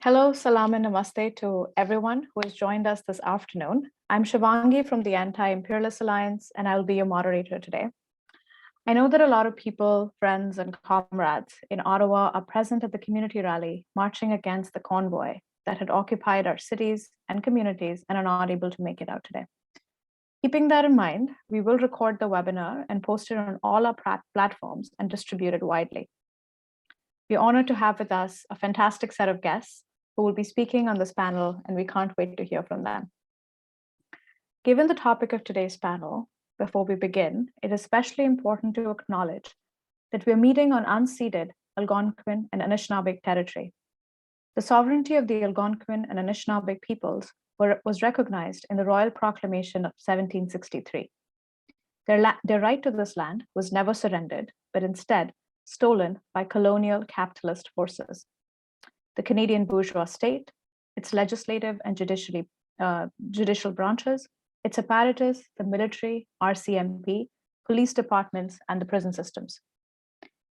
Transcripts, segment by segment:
Hello, salam and namaste to everyone who has joined us this afternoon. I'm Shivangi from the Anti-Imperialist Alliance, and I'll be your moderator today. I know that a lot of people, friends, and comrades in Ottawa are present at the community rally marching against the convoy that had occupied our cities and communities and are not able to make it out today. Keeping that in mind, we will record the webinar and post it on all our platforms and distribute it widely. We're honored to have with us a fantastic set of guests who will be speaking on this panel, and we can't wait to hear from them. Given the topic of today's panel, before we begin, it is especially important to acknowledge that we're meeting on unceded Algonquin and Anishinaabe territory. The sovereignty of the Algonquin and Anishinaabe peoples was recognized in the Royal Proclamation of 1763. Their right to this land was never surrendered, but instead stolen by colonial capitalist forces. The Canadian bourgeois state, its legislative and judicial branches, its apparatus, the military, RCMP, police departments, and the prison systems.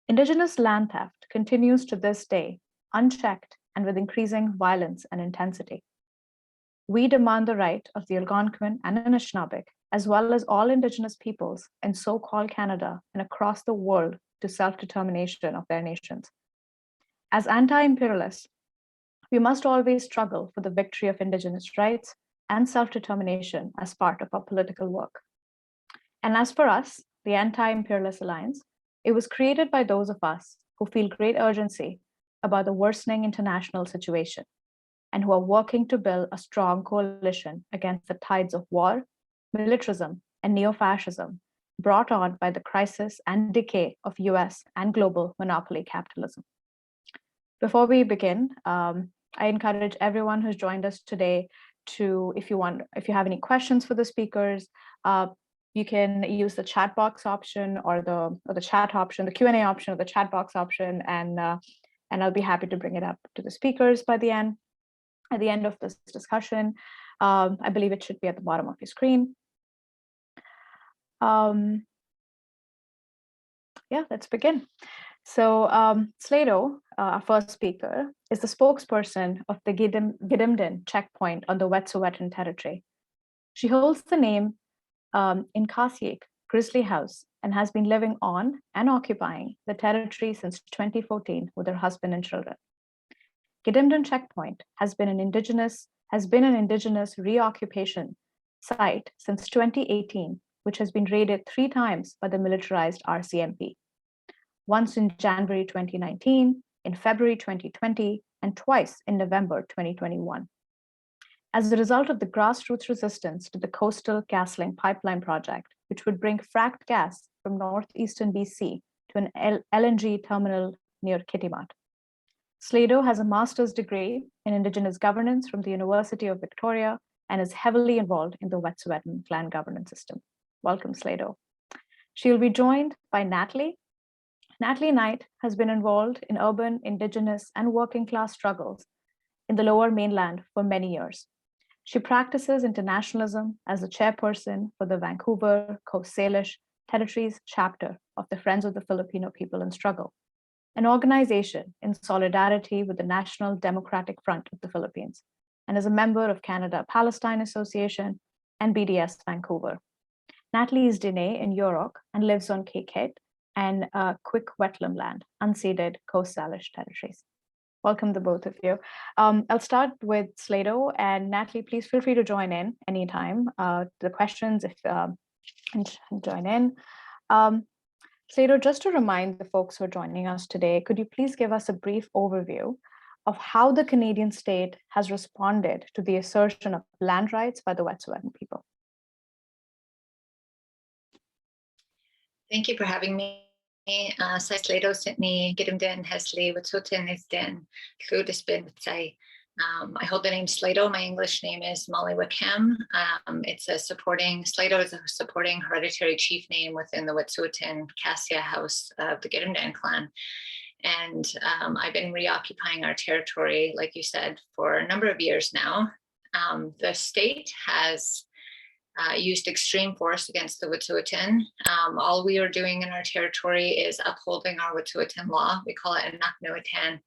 Indigenous land theft continues to this day, unchecked and with increasing violence and intensity. We demand the right of the Algonquin and Anishinaabe, as well as all Indigenous peoples in so-called Canada and across the world to self-determination of their nations. As anti-imperialists, we must always struggle for the victory of Indigenous rights and self-determination as part of our political work. And as for us, the Anti-Imperialist Alliance, it was created by those of us who feel great urgency about the worsening international situation and who are working to build a strong coalition against the tides of war, militarism, and neo-fascism brought on by the crisis and decay of US and global monopoly capitalism. Before we begin, I encourage everyone who's joined us today to, if you have any questions for the speakers, you can use the chat box option or the chat option, the Q&A option or the chat box option, and I'll be happy to bring it up to the speakers by the end. At the end of this discussion, I believe it should be at the bottom of your screen. Yeah, let's begin. So Sleydo, our first speaker, is the spokesperson of the Gidimt'en checkpoint on the Wet'suwet'en territory. She holds the name Inkasiq Grizzly House and has been living on and occupying the territory since 2014 with her husband and children. Gidimt'en checkpoint has been an indigenous reoccupation site since 2018, which has been raided 3 times by the militarized RCMP. Once in January 2019, in February 2020, and twice in November 2021. As a result of the grassroots resistance to the Coastal GasLink pipeline project, which would bring fracked gas from northeastern BC to an LNG terminal near Kitimat. Sleydo has a master's degree in Indigenous governance from the University of Victoria and is heavily involved in the Wet'suwet'en clan governance system. Welcome, Sleydo. She will be joined by Natalie. Natalie Knight has been involved in urban, Indigenous, and working class struggles in the Lower Mainland for many years. She practices internationalism as the chairperson for the Vancouver Coast Salish Territories chapter of the Friends of the Filipino People in Struggle, an organization in solidarity with the National Democratic Front of the Philippines, and is a member of Canada-Palestine Association and BDS Vancouver. Natalie is Dene in Yurok and lives on Kekhet and Quick Wetland land, unceded Coast Salish territories. Welcome the both of you. I'll start with Sleydo, and Natalie, please feel free to join in anytime. The questions, if and join in. Sleydo, just to remind the folks who are joining us today, could you please give us a brief overview of how the Canadian state has responded to the assertion of land rights by the Wet'suwet'en people? Thank you for having me. Sleydo Sydney, Gidimt'en, Hesley, Wet'suwet'en is den, Llwydysbyn, say. I hold the name Sleydo. My English name is Molly Wickham. Sleydo is a supporting hereditary chief name within the Wet'suwet'en Cassia House of the Gidimt'en clan. And I've been reoccupying our territory, like you said, for a number of years now. The state has used extreme force against the Wet'suwet'en. All we are doing in our territory is upholding our Wet'suwet'en law. We call it a Naknuatan.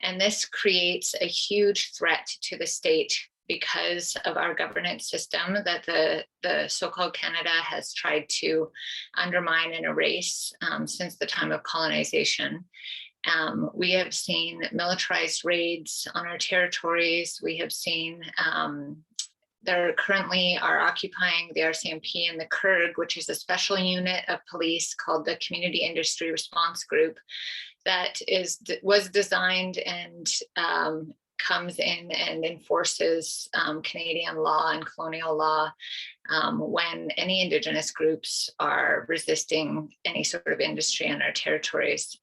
And this creates a huge threat to the state because of our governance system that the so-called Canada has tried to undermine and erase since the time of colonization. We have seen militarized raids on our territories. We have seen there currently are occupying the RCMP and the CURG, which is a special unit of police called the Community Industry Response Group that was designed and comes in and enforces Canadian law and colonial law when any Indigenous groups are resisting any sort of industry in our territories.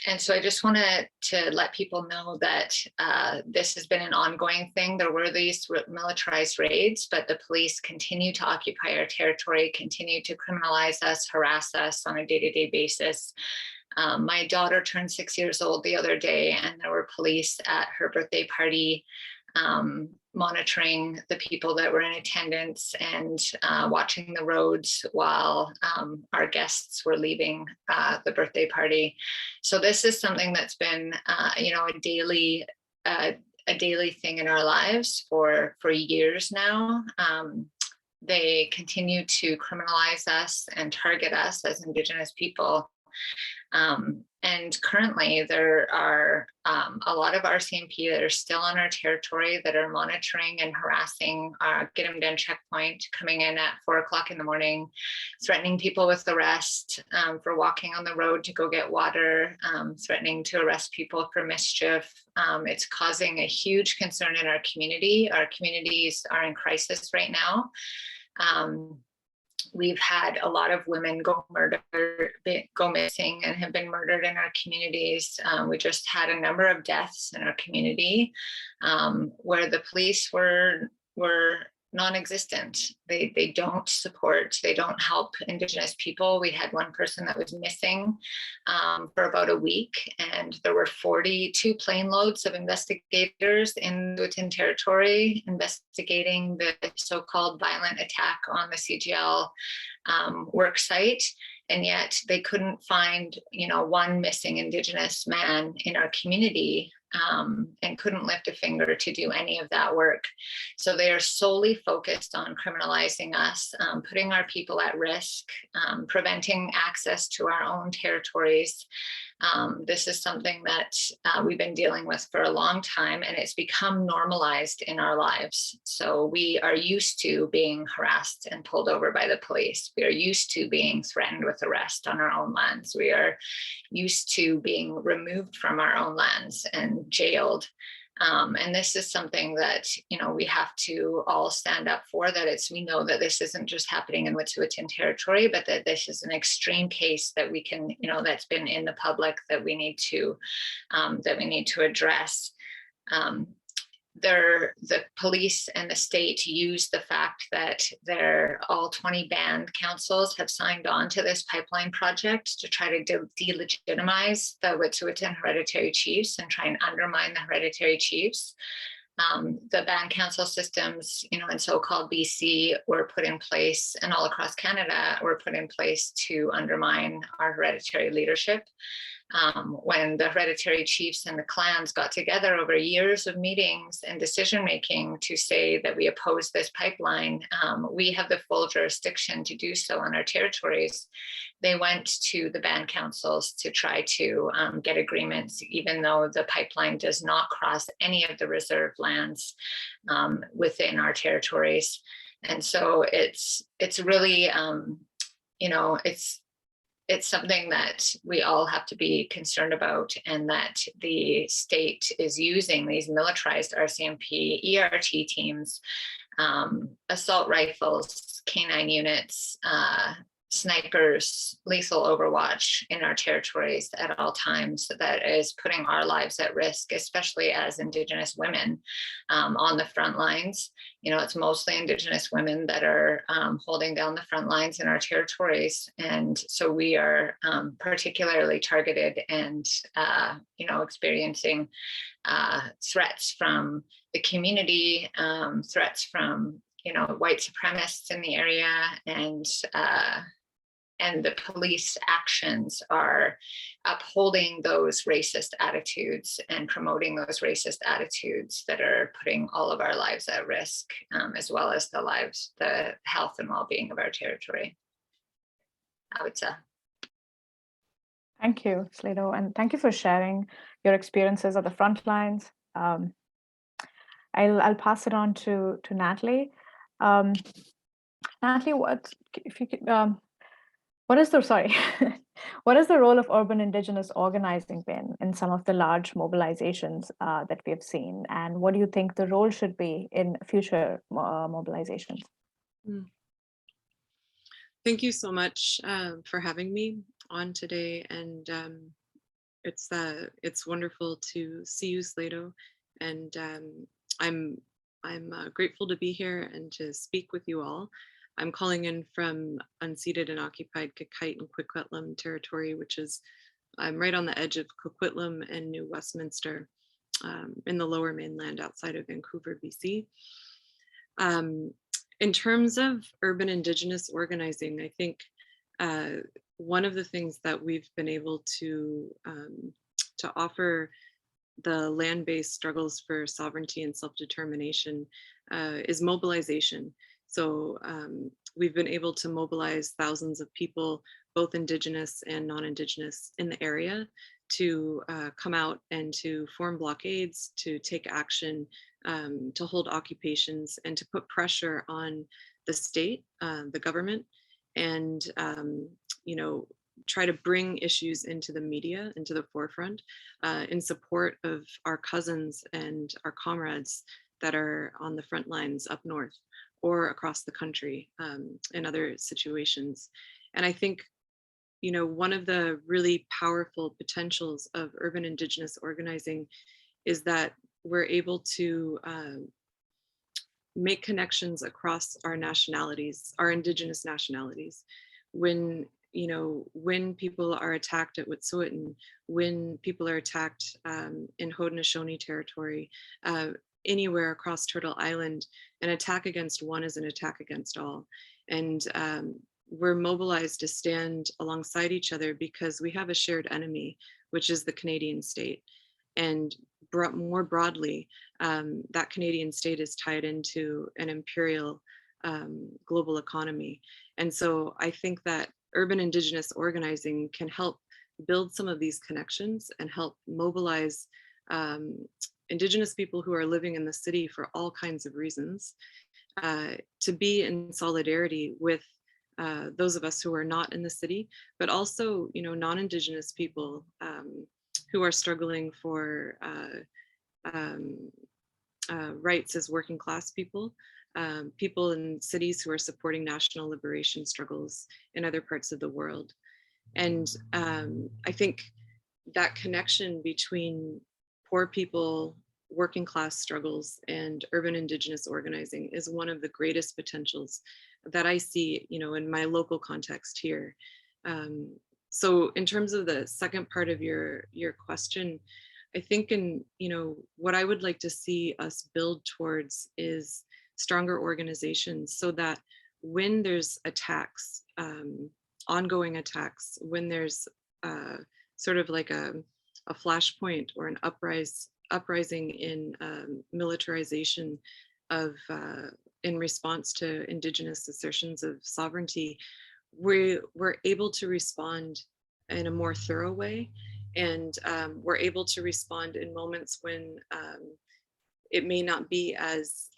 And so I just wanted to let people know that this has been an ongoing thing. There were these militarized raids, but the police continue to occupy our territory, continue to criminalize us, harass us on a day-to-day basis. My daughter turned 6 years old the other day, and there were police at her birthday party monitoring the people that were in attendance and watching the roads while our guests were leaving the birthday party. So this is something that's been, a daily thing in our lives for years now. They continue to criminalize us and target us as Indigenous people. And currently there are a lot of RCMP that are still on our territory that are monitoring and harassing our Gidimt'en checkpoint, coming in at 4 o'clock in the morning, threatening people with arrest for walking on the road to go get water, threatening to arrest people for mischief. It's causing a huge concern in our community. Our communities are in crisis right now. We've had a lot of women go missing and have been murdered in our communities. We just had a number of deaths in our community where the police were non-existent. They don't support, they don't help Indigenous people. We had one person that was missing for about a week, and there were 42 plane loads of investigators in the Wet'suwet'en territory investigating the so-called violent attack on the CGL work site. And yet they couldn't find, one missing Indigenous man in our community and couldn't lift a finger to do any of that work. So they are solely focused on criminalizing us, putting our people at risk, preventing access to our own territories. This is something that we've been dealing with for a long time, and it's become normalized in our lives. So we are used to being harassed and pulled over by the police. We are used to being threatened with arrest on our own lands. We are used to being removed from our own lands and jailed. And this is something that, we have to all stand up for, that we know that this isn't just happening in Wet'suwet'en territory, but that this is an extreme case that we can, that's been in the public that we need to address. The police and the state use the fact that all 20 band councils have signed on to this pipeline project to try to delegitimize the Wet'suwet'en hereditary chiefs and try and undermine the hereditary chiefs. The band council systems, in so-called BC were put in place, and all across Canada were put in place to undermine our hereditary leadership. When the hereditary chiefs and the clans got together over years of meetings and decision-making to say that we oppose this pipeline, we have the full jurisdiction to do so on our territories. They went to the band councils to try to get agreements, even though the pipeline does not cross any of the reserve lands within our territories. And so it's really, it's something that we all have to be concerned about, and that the state is using these militarized RCMP, ERT teams, assault rifles, canine units, snipers, lethal overwatch in our territories at all times. That is putting our lives at risk, especially as Indigenous women on the front lines. It's mostly Indigenous women that are holding down the front lines in our territories. And so we are particularly targeted and, experiencing threats from the community, threats from, white supremacists in the area, and and the police actions are upholding those racist attitudes and promoting those racist attitudes that are putting all of our lives at risk, as well as the health and well-being of our territory. I would say. Thank you, Sleydo, and thank you for sharing your experiences at the front lines. I'll pass it on to Natalie. Natalie, what is what is the role of urban Indigenous organizing been in some of the large mobilizations that we have seen, and what do you think the role should be in future mobilizations? Thank you so much for having me on today, and it's wonderful to see you, Sleydo, and I'm grateful to be here and to speak with you all. I'm calling in from unceded and occupied Kakite and Coquitlam territory, which is I'm right on the edge of Coquitlam and New Westminster, in the Lower Mainland outside of Vancouver, BC. In terms of urban Indigenous organizing, I think one of the things that we've been able to offer the land-based struggles for sovereignty and self-determination is mobilization. So we've been able to mobilize thousands of people, both Indigenous and non-Indigenous, in the area to come out and to form blockades, to take action, to hold occupations, and to put pressure on the state, the government, and you know, try to bring issues into the media, into the forefront, in support of our cousins and our comrades that are on the front lines up north or across the country in other situations. And I think, you know, one of the really powerful potentials of urban Indigenous organizing is that we're able to make connections across our nationalities, our Indigenous nationalities. When, you know, when people are attacked at Wet'suwet'en, when people are attacked in Haudenosaunee territory, anywhere across Turtle Island, an attack against one is an attack against all. And we're mobilized to stand alongside each other because we have a shared enemy, which is the Canadian state. And more broadly, that Canadian state is tied into an imperial global economy. And so I think that urban Indigenous organizing can help build some of these connections and help mobilize Indigenous people who are living in the city for all kinds of reasons to be in solidarity with those of us who are not in the city, but also, you know, non-Indigenous people who are struggling for rights as working class people, people in cities who are supporting national liberation struggles in other parts of the world. And I think that connection between poor people, working class struggles, and urban Indigenous organizing is one of the greatest potentials that I see, you know, in my local context here. So in terms of the second part of your question, I think you know, what I would like to see us build towards is stronger organizations so that when there's attacks, ongoing attacks, when there's sort of like a flashpoint or an uprising in militarization of in response to Indigenous assertions of sovereignty, we're able to respond in a more thorough way, and we're able to respond in moments when it may not be as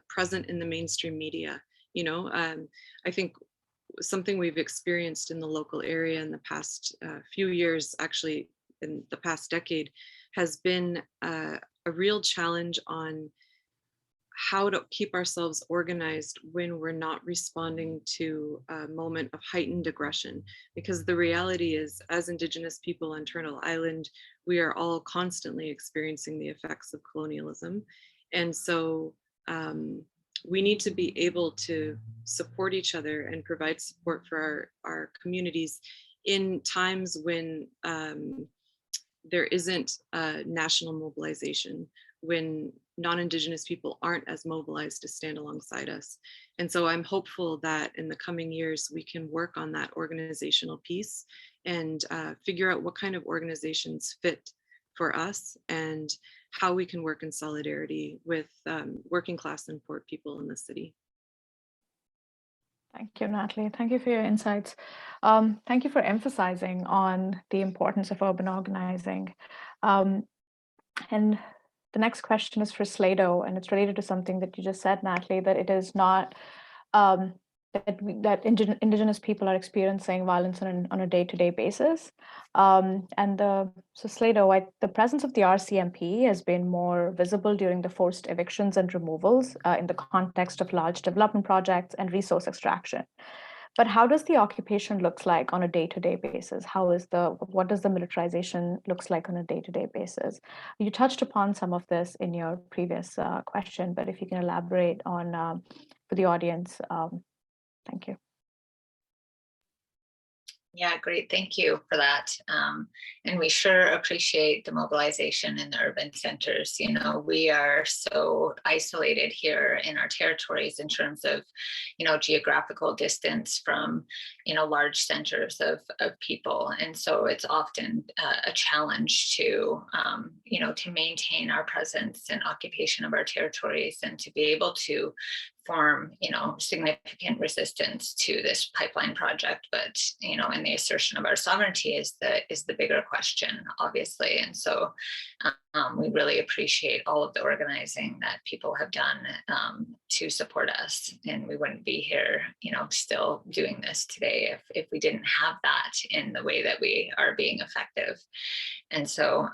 present in the mainstream media. You know, I think something we've experienced in the local area in the past few years, actually in the past decade, has been a real challenge on how to keep ourselves organized when we're not responding to a moment of heightened aggression. Because the reality is, as Indigenous people on Turtle Island, we are all constantly experiencing the effects of colonialism. And so we need to be able to support each other and provide support for our communities in times when there isn't national mobilization, when non-Indigenous people aren't as mobilized to stand alongside us. And so I'm hopeful that in the coming years, we can work on that organizational piece and figure out what kind of organizations fit for us and how we can work in solidarity with working class and poor people in the city. Thank you, Natalie. Thank you for your insights. Thank you for emphasizing on the importance of urban organizing. And the next question is for Sleydo, and it's related to something that you just said, Natalie, that it is not that Indigenous people are experiencing violence on a day-to-day basis. So Sleydo, the presence of the RCMP has been more visible during the forced evictions and removals in the context of large development projects and resource extraction. But how does the occupation looks like on a day-to-day basis? What does the militarization looks like on a day-to-day basis? You touched upon some of this in your previous question, but if you can elaborate on for the audience, thank you. Yeah, great. Thank you for that. And we sure appreciate the mobilization in the urban centers. You know, we are so isolated here in our territories in terms of, you know, geographical distance from, you know, large centers of people. And so it's often a challenge to, you know, to maintain our presence and occupation of our territories and to be able to form, you know, significant resistance to this pipeline project. But, you know, and the assertion of our sovereignty is the bigger question, obviously. And so we really appreciate all of the organizing that people have done to support us. And we wouldn't be here, you know, still doing this today if we didn't have that in the way that we are being effective. And so,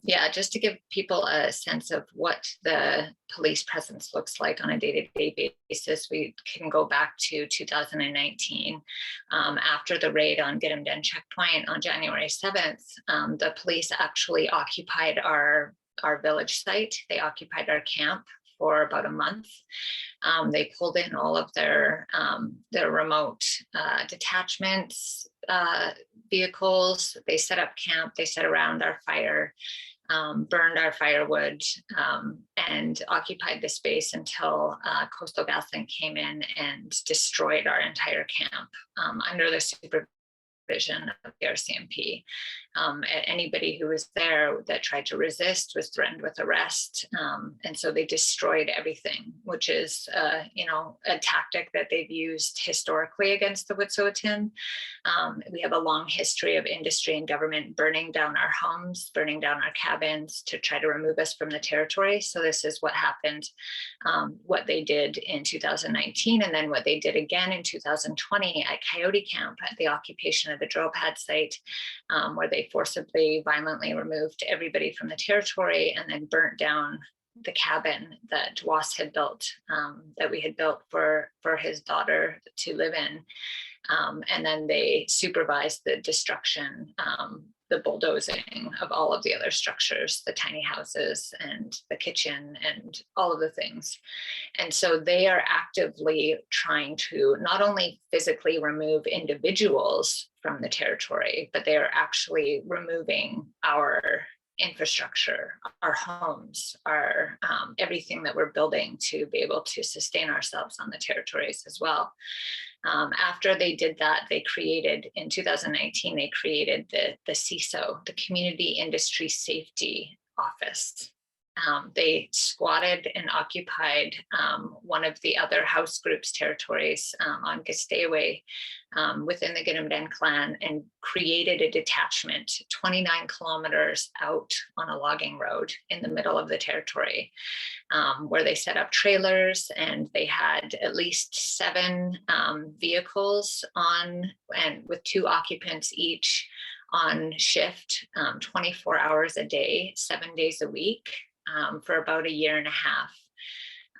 yeah, just to give people a sense of what the police presence looks like on a day-to-day basis, we can go back to 2019. After the raid on Gidimt'en checkpoint on January 7th, the police actually occupied our village site. They occupied our camp for about a month. They pulled in all of their remote detachments, vehicles. They set up camp. They set around our fire, burned our firewood, and occupied the space until Coastal GasLink came in and destroyed our entire camp under the supervision of the RCMP. Anybody who was there that tried to resist was threatened with arrest. And so they destroyed everything, which is, you know, a tactic that they've used historically against the Wet'suwet'en. We have a long history of industry and government burning down our homes, burning down our cabins to try to remove us from the territory. So this is what happened, what they did in 2019, and then what they did again in 2020 at Coyote Camp at the occupation of the drill pad site, where they forcibly, violently removed everybody from the territory and then burnt down the cabin that Was had built, that we had built for his daughter to live in. And then they supervised the destruction, the bulldozing of all of the other structures, the tiny houses and the kitchen and all of the things. And so they are actively trying to not only physically remove individuals from the territory, but they are actually removing our infrastructure, our homes, our everything that we're building to be able to sustain ourselves on the territories as well. After they did that, they created, in 2019, they created the CISO, the Community Industry Safety Office. They squatted and occupied one of the other house groups' territories on Gisteway within the Gidimt'en clan and created a detachment 29 kilometers out on a logging road in the middle of the territory, where they set up trailers and they had at least 7 vehicles on, and with 2 occupants each on shift 24 hours a day, 7 days a week. For about a year and a half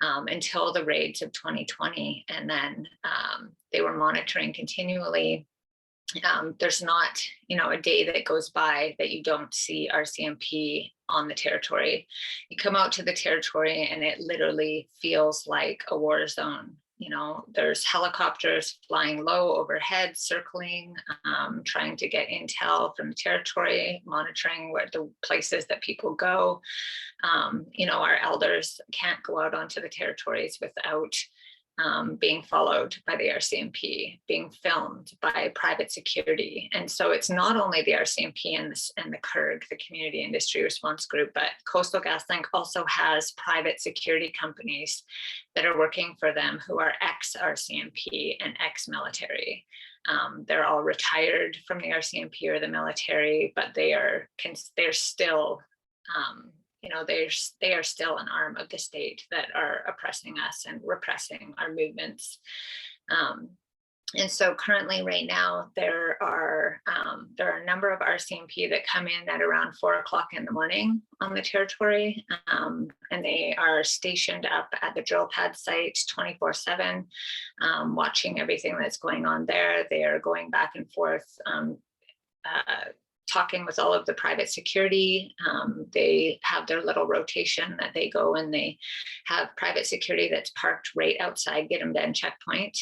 until the raids of 2020. And then they were monitoring continually. There's not, you know, a day that goes by that you don't see RCMP on the territory. You come out to the territory and it literally feels like a war zone. there's helicopters flying low overhead, circling, trying to get intel from the territory, monitoring where the places that people go. Our elders can't go out onto the territories without being followed by the RCMP, being filmed by private security. And so it's not only the RCMP and the CIRG, the Community Industry Response Group, but Coastal GasLink also has private security companies that are working for them who are ex-RCMP and ex-military. They're all retired from the RCMP or the military, but they're still they are still an arm of the state that are oppressing us and repressing our movements. And so currently right now, there are a number of RCMP that come in at around 4 o'clock in the morning on the territory. And they are stationed up at the drill pad site 24/7, watching everything that's going on there. They are going back and forth, talking with all of the private security. They have their little rotation that they go, and they have private security that's parked right outside Get 'em Den checkpoint.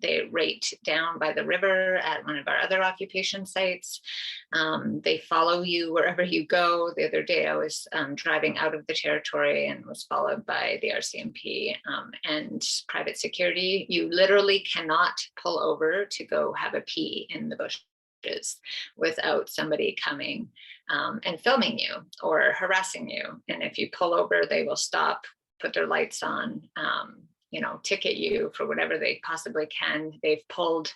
They rate down by the river at one of our other occupation sites. They follow you wherever you go. The other day I was driving out of the territory and was followed by the RCMP and private security. You literally cannot pull over to go have a pee in the bush without somebody coming and filming you or harassing you. And if you pull over, they will stop, put their lights on, ticket you for whatever they possibly can. They've pulled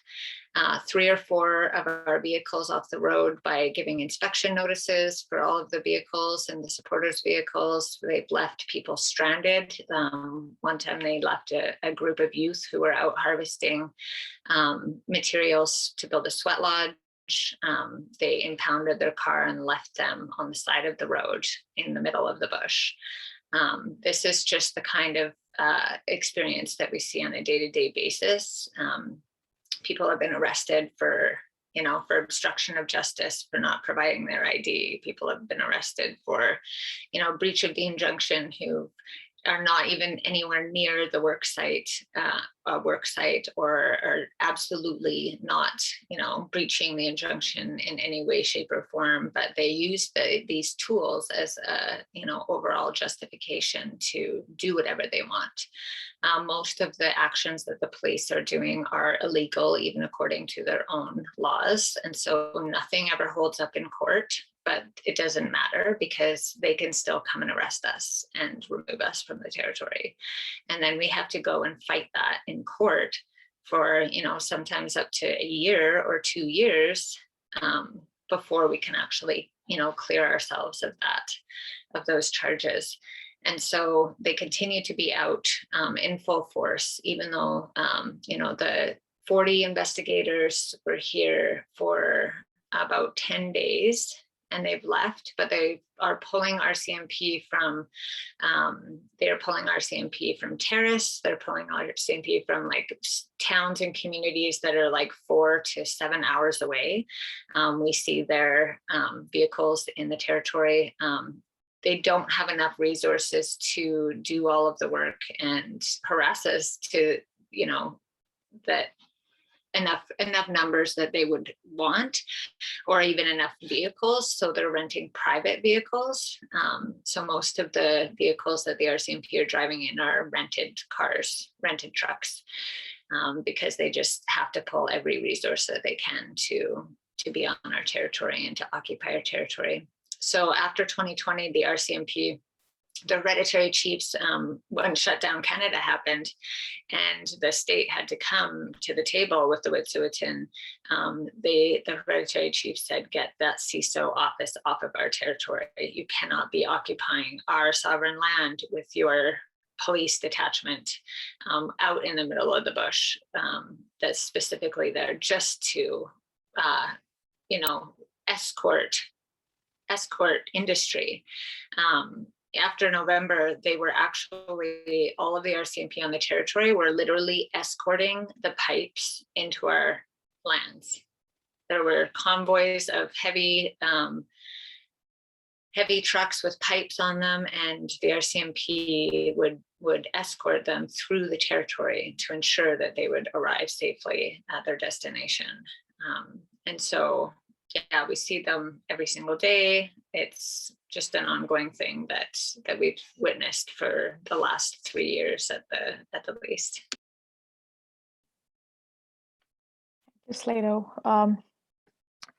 3 or 4 of our vehicles off the road by giving inspection notices for all of the vehicles and the supporters' vehicles. They've left people stranded. One time they left a group of youth who were out harvesting materials to build a sweat lodge. They impounded their car and left them on the side of the road in the middle of the bush. This is just the kind of experience that we see on a day-to-day basis. People have been arrested for obstruction of justice, for not providing their ID. People have been arrested for, breach of the injunction, who are not even anywhere near the work site or are absolutely not, breaching the injunction in any way, shape, or form. But they use these tools as a, overall justification to do whatever they want. Most of the actions that the police are doing are illegal, even according to their own laws. And so nothing ever holds up in court. But it doesn't matter because they can still come and arrest us and remove us from the territory. And then we have to go and fight that in court for, sometimes up to a year or 2 years before we can actually, clear ourselves of those charges. And so they continue to be out in full force, even though, the 40 investigators were here for about 10 days. And they've left, but they are pulling RCMP from, Terrace. They're pulling RCMP from like towns and communities that are like 4 to 7 hours away. We see their vehicles in the territory. They don't have enough resources to do all of the work and harass us to, that enough numbers that they would want, or even enough vehicles. So they're renting private vehicles. So most of the vehicles that the RCMP are driving in are rented cars, rented trucks, because they just have to pull every resource that they can to be on our territory and to occupy our territory. So after 2020, the RCMP, the hereditary chiefs, when Shutdown Canada happened and the state had to come to the table with the Wet'suwet'en, the hereditary chiefs said, get that CISO office off of our territory. You cannot be occupying our sovereign land with your police detachment out in the middle of the bush that's specifically there just to, escort industry. After November, they were actually, all of the RCMP on the territory were literally escorting the pipes into our lands. There were convoys of heavy heavy trucks with pipes on them, and the RCMP would escort them through the territory to ensure that they would arrive safely at their destination. And so, yeah, we see them every single day. It's just an ongoing thing that we've witnessed for the last 3 years at the least. Sleydo,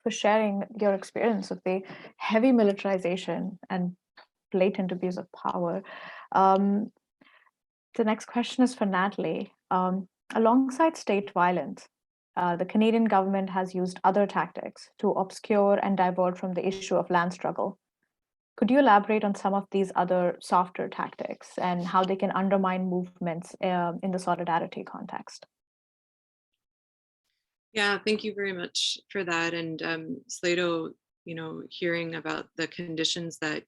for sharing your experience with the heavy militarization and blatant abuse of power. The next question is for Natalie. Alongside state violence, the Canadian government has used other tactics to obscure and divert from the issue of land struggle. Could you elaborate on some of these other softer tactics and how they can undermine movements in the solidarity context? Yeah, thank you very much for that. And Sleydo, hearing about the conditions that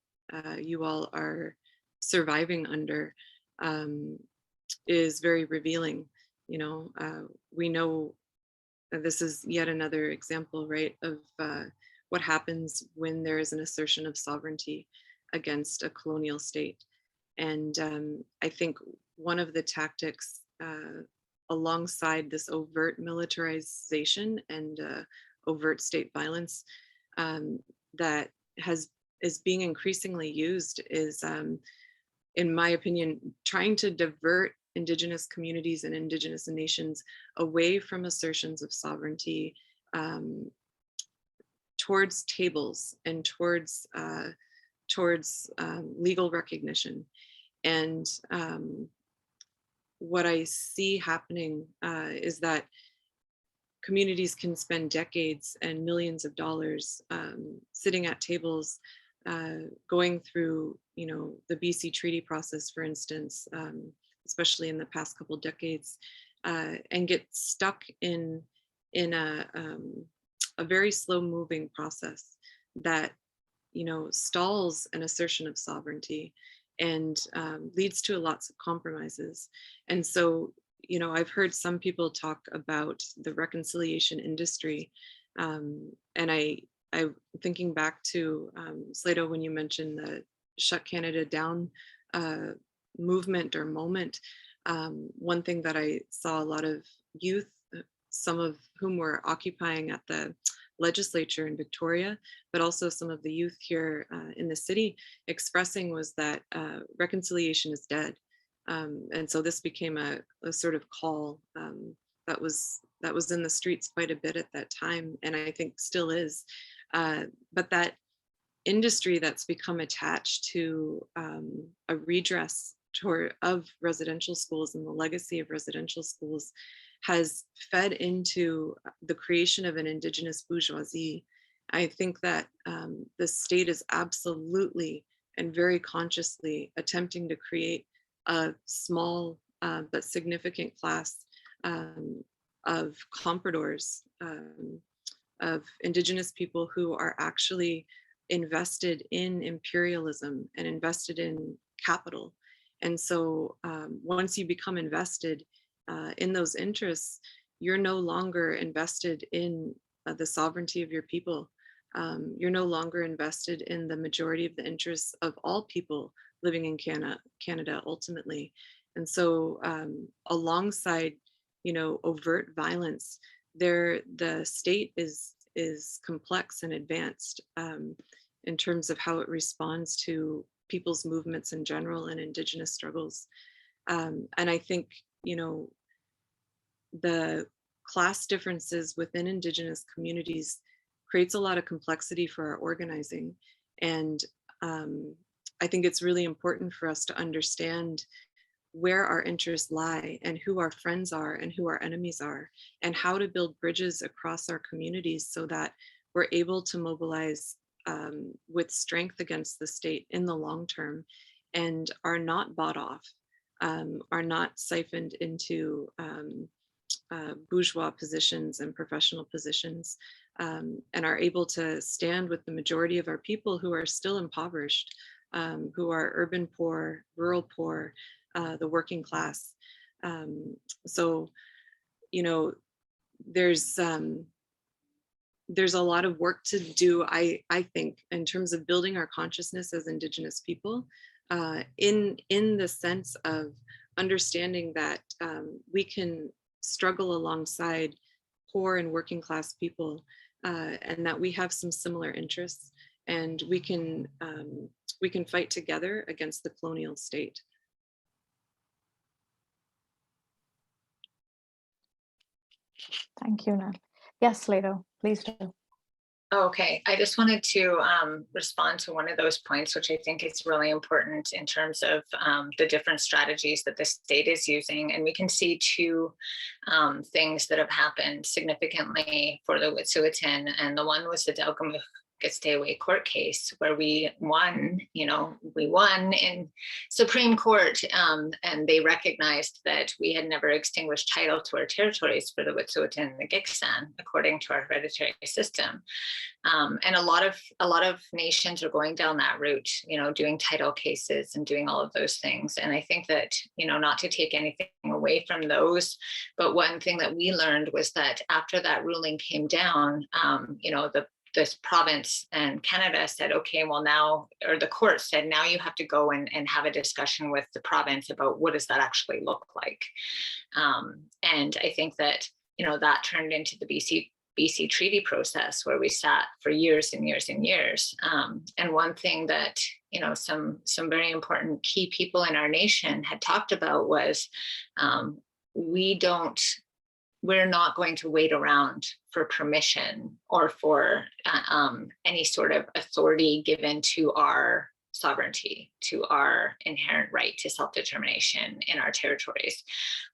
you all are surviving under is very revealing. We know this is yet another example, right, of what happens when there is an assertion of sovereignty against a colonial state. And I think one of the tactics alongside this overt militarization and overt state violence that is being increasingly used is, in my opinion, trying to divert Indigenous communities and Indigenous nations away from assertions of sovereignty towards tables and towards legal recognition. And what I see happening is that communities can spend decades and millions of dollars sitting at tables, going through, the BC Treaty process, for instance, especially in the past couple decades, and get stuck in a very slow-moving process that, stalls an assertion of sovereignty and leads to lots of compromises. And so, I've heard some people talk about the reconciliation industry, and I'm thinking back to Sleydo, when you mentioned the Shut Canada Down movement or moment. One thing that I saw a lot of youth, some of whom were occupying at the legislature in Victoria, but also some of the youth here in the city expressing, was that reconciliation is dead. And so this became a sort of call that was in the streets quite a bit at that time, and I think still is. But that industry that's become attached to a redress of residential schools and the legacy of residential schools has fed into the creation of an Indigenous bourgeoisie. I think that the state is absolutely and very consciously attempting to create a small but significant class of compradors, of Indigenous people who are actually invested in imperialism and invested in capital. And so once you become invested in those interests, you're no longer invested in the sovereignty of your people. You're no longer invested in the majority of the interests of all people living in Canada ultimately. And so alongside, overt violence, the state is complex and advanced in terms of how it responds to people's movements in general and Indigenous struggles. And I think, the class differences within Indigenous communities creates a lot of complexity for our organizing. And I think it's really important for us to understand where our interests lie and who our friends are and who our enemies are, and how to build bridges across our communities so that we're able to mobilize with strength against the state in the long term, and are not bought off, are not siphoned into bourgeois positions and professional positions, and are able to stand with the majority of our people who are still impoverished, who are urban poor, rural poor, the working class. So, there's there's a lot of work to do, I think, in terms of building our consciousness as Indigenous people, in the sense of understanding that we can struggle alongside poor and working class people, and that we have some similar interests, and we can fight together against the colonial state. Thank you, Nat. Yes, Sleydo, please do. Okay, I just wanted to respond to one of those points, which I think is really important in terms of the different strategies that the state is using. And we can see two things that have happened significantly for the Wet'suwet'en. And the one was the Delgamuukw Stay Away court case, where we won in Supreme Court, and they recognized that we had never extinguished title to our territories for the Wet'suwet'en and the Gitxsan, according to our hereditary system. And a lot of nations are going down that route, doing title cases and doing all of those things. And I think that, not to take anything away from those, but one thing that we learned was that after that ruling came down, this province and Canada said, okay, well now, or the court said, now you have to go and have a discussion with the province about what does that actually look like. And I think that, that turned into the BC treaty process, where we sat for years and years and years. And one thing that, some very important key people in our nation had talked about was, we're not going to wait around for permission or for any sort of authority given to our sovereignty, to our inherent right to self-determination in our territories.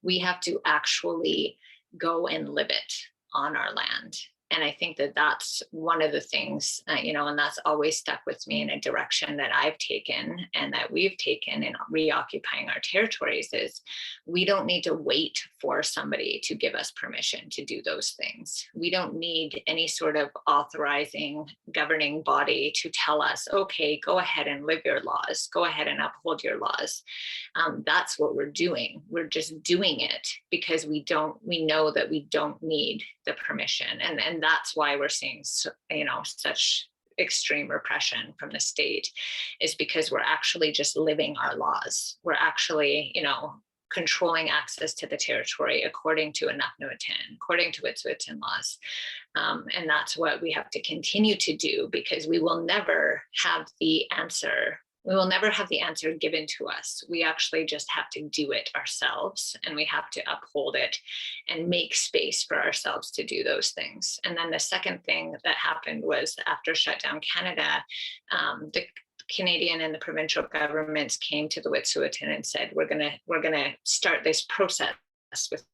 We have to actually go and live it on our land. And I think that that's one of the things, and that's always stuck with me in a direction that I've taken and that we've taken in reoccupying our territories, is we don't need to wait for somebody to give us permission to do those things. We don't need any sort of authorizing governing body to tell us, okay, go ahead and live your laws, go ahead and uphold your laws. That's what we're doing. We're just doing it because we know that we don't need the permission. And that's why we're seeing, such extreme repression from the state, is because we're actually just living our laws. We're actually, controlling access to the territory according to Anaknuitan, according to Wet'suwet'en laws. And that's what we have to continue to do, because we will never have the answer. We will never have the answer given to us. We actually just have to do it ourselves, and we have to uphold it and make space for ourselves to do those things. And then the second thing that happened was, after Shutdown Canada, the Canadian and the provincial governments came to the Wet'suwet'en and said, we're gonna start this process with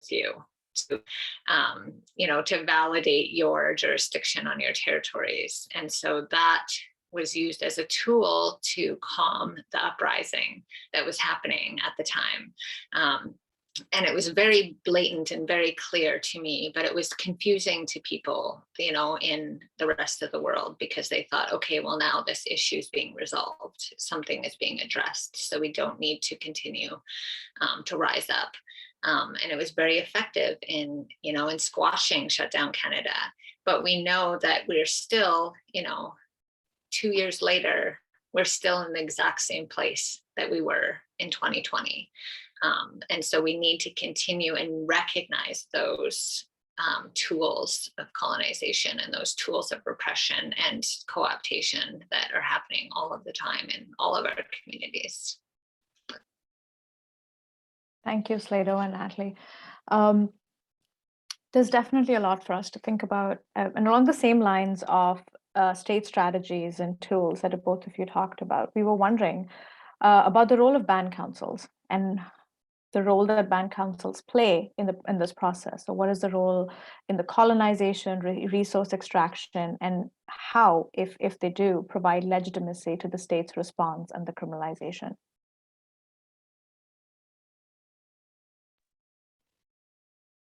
you to, to validate your jurisdiction on your territories. And so that was used as a tool to calm the uprising that was happening at the time. And it was very blatant and very clear to me, but it was confusing to people, in the rest of the world, because they thought, okay, well, now this issue is being resolved. Something is being addressed. So we don't need to continue to rise up. And it was very effective in squashing Shutdown Canada. But we know that we're still, 2 years later, we're still in the exact same place that we were in 2020. And so we need to continue and recognize those tools of colonization and those tools of repression and co-optation that are happening all of the time in all of our communities. Thank you, Sleydo and Natalie. There's definitely a lot for us to think about, and along the same lines of state strategies and tools that both of you talked about, we were wondering about the role of band councils and the role that band councils play in this process. So what is the role in the colonization, resource extraction, and how, if they do, provide legitimacy to the state's response and the criminalization?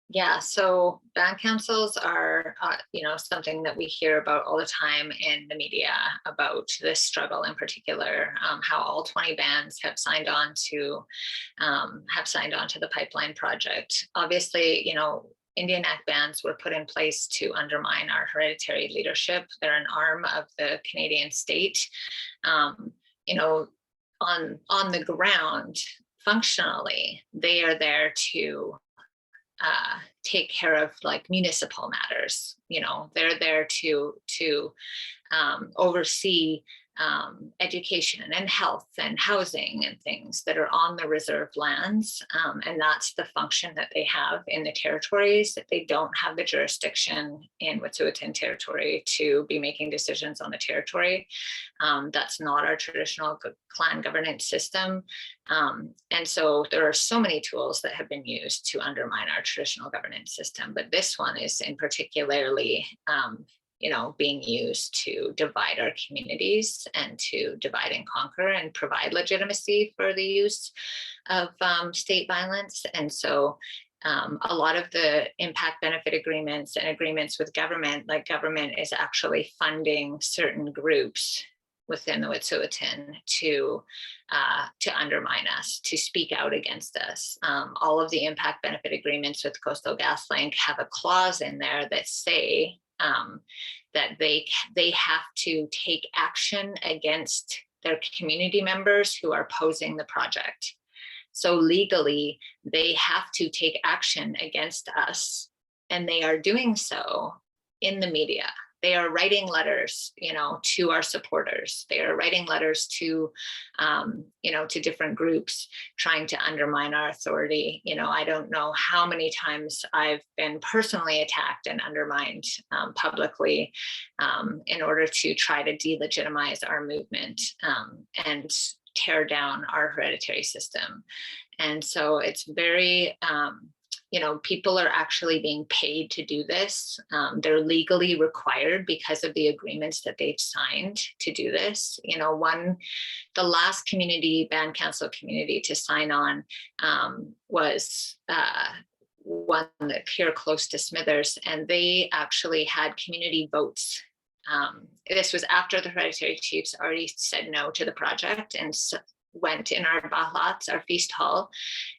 Yeah, so band councils are, something that we hear about all the time in the media about this struggle in particular, how all 20 bands have signed on to the pipeline project. Obviously, Indian Act bans were put in place to undermine our hereditary leadership. They're an arm of the Canadian state. You know, on the ground, functionally, they are there to take care of like municipal matters. You know, they're there to oversee education and health and housing and things that are on the reserved lands. And that's the function that they have in the territories. That they don't have the jurisdiction in Wet'suwet'en territory to be making decisions on the territory. That's not our traditional clan governance system. And so there are so many tools that have been used to undermine our traditional governance system, but this one is in particularly you know, being used to divide our communities and to divide and conquer and provide legitimacy for the use of state violence. And so a lot of the impact benefit agreements and agreements with government, like government is actually funding certain groups within the Wet'suwet'en to undermine us, to speak out against us. All of the impact benefit agreements with Coastal GasLink have a clause in there that say that they have to take action against their community members who are opposing the project. So legally, they have to take action against us, and they are doing so in the media. They are writing letters, you know, to our supporters. They are writing letters to, you know, to different groups trying to undermine our authority. You know, I don't know how many times I've been personally attacked and undermined publicly in order to try to delegitimize our movement and tear down our hereditary system. And so it's very, you know, people are actually being paid to do this. They're legally required because of the agreements that they've signed to do this. You know, the last community, band council community to sign on was one that here close to Smithers, and they actually had community votes. This was after the hereditary chiefs already said no to the project, and so went in our bahlats, our feast hall,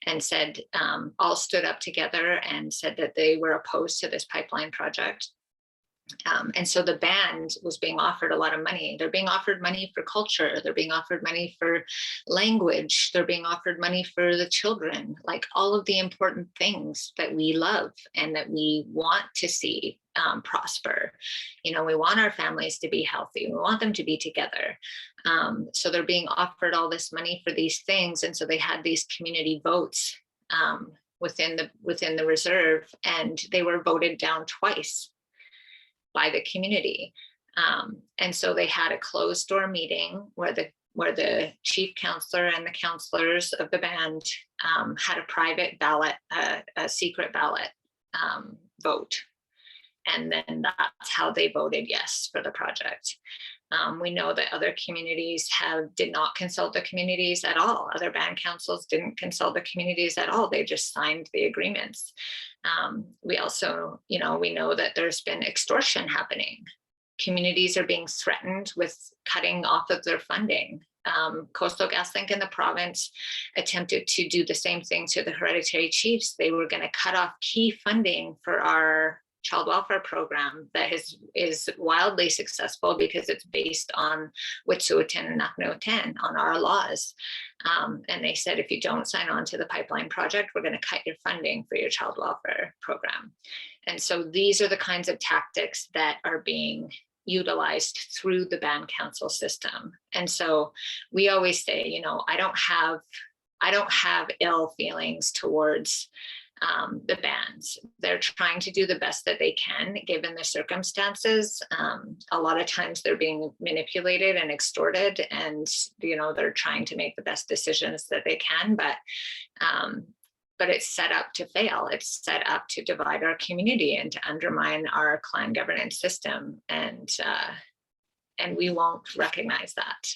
and said, all stood up together and said that they were opposed to this pipeline project. And so the band was being offered a lot of money. They're being offered money for culture. They're being offered money for language. They're being offered money for the children, like all of the important things that we love and that we want to see prosper. You know, we want our families to be healthy. We want them to be together. So they're being offered all this money for these things. And so they had these community votes within the reserve, and they were voted down twice by the community. And so they had a closed door meeting where the chief counselor and the counselors of the band had a private ballot, a secret ballot vote. And then that's how they voted yes for the project. We know that other communities did not consult the communities at all. Other band councils didn't consult the communities at all. They just signed the agreements. We also, you know, we know that there's been extortion happening. Communities are being threatened with cutting off of their funding. Coastal GasLink in the province attempted to do the same thing to the hereditary chiefs. They were going to cut off key funding for our child welfare program that is wildly successful because it's based on Wet'suwet'en and Nak'na'uten, on our laws. And they said, if you don't sign on to the pipeline project, we're going to cut your funding for your child welfare program. And so these are the kinds of tactics that are being utilized through the band council system. And so we always say, you know, I don't have ill feelings towards the bands. They're trying to do the best that they can given the circumstances. A lot of times they're being manipulated and extorted, and you know, they're trying to make the best decisions that they can, but it's set up to fail. It's set up to divide our community and to undermine our clan governance system, and we won't recognize that.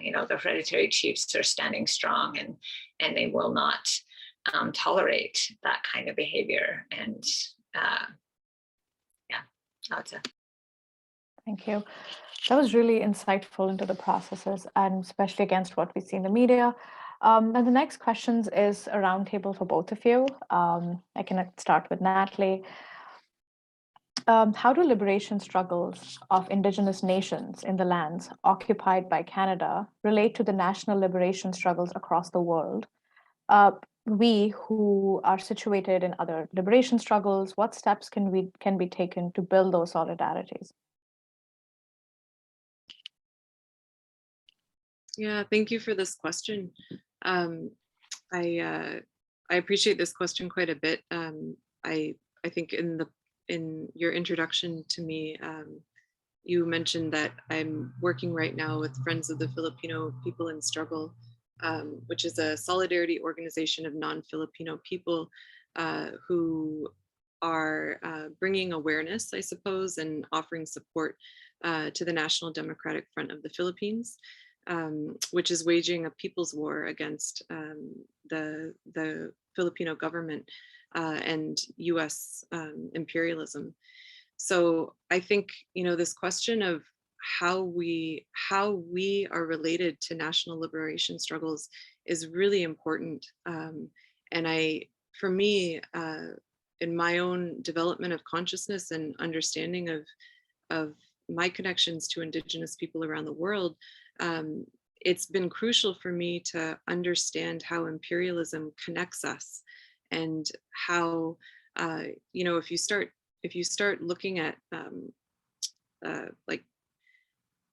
You know, the hereditary chiefs are standing strong, and they will not tolerate that kind of behavior. And yeah, that's it. Thank you. That was really insightful into the processes, and especially against what we see in the media. And the next questions is a roundtable for both of you. I can start with Natalie. How do liberation struggles of Indigenous nations in the lands occupied by Canada relate to the national liberation struggles across the world? We who are situated in other liberation struggles, what steps can be taken to build those solidarities? Yeah, thank you for this question. Um, I appreciate this question quite a bit. I think in your introduction to me, you mentioned that I'm working right now with Friends of the Filipino People in Struggle, which is a solidarity organization of non-Filipino people who are bringing awareness, I suppose, and offering support to the National Democratic Front of the Philippines, which is waging a people's war against the Filipino government and US imperialism. So I think, this question of how we are related to national liberation struggles is really important. And for me, in my own development of consciousness and understanding of my connections to Indigenous people around the world, it's been crucial for me to understand how imperialism connects us, and how if you start looking at like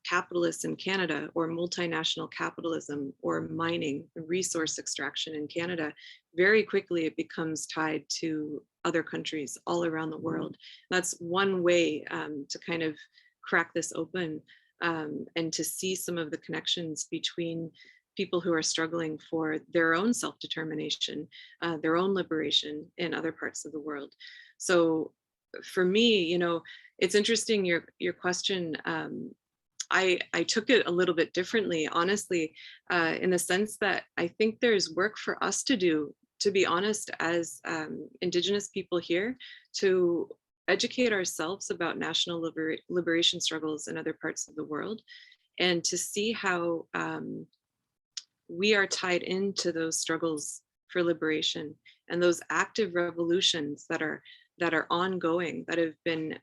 capitalists in Canada, or multinational capitalism, or mining, resource extraction in Canada, very quickly it becomes tied to other countries all around the world. That's one way to kind of crack this open, and to see some of the connections between people who are struggling for their own self-determination, their own liberation in other parts of the world. So for me, it's interesting, your question. I took it a little bit differently, honestly, in the sense that I think there's work for us to do, to be honest, as Indigenous people here, to educate ourselves about national liberation struggles in other parts of the world, and to see how we are tied into those struggles for liberation, and those active revolutions that are ongoing, that have been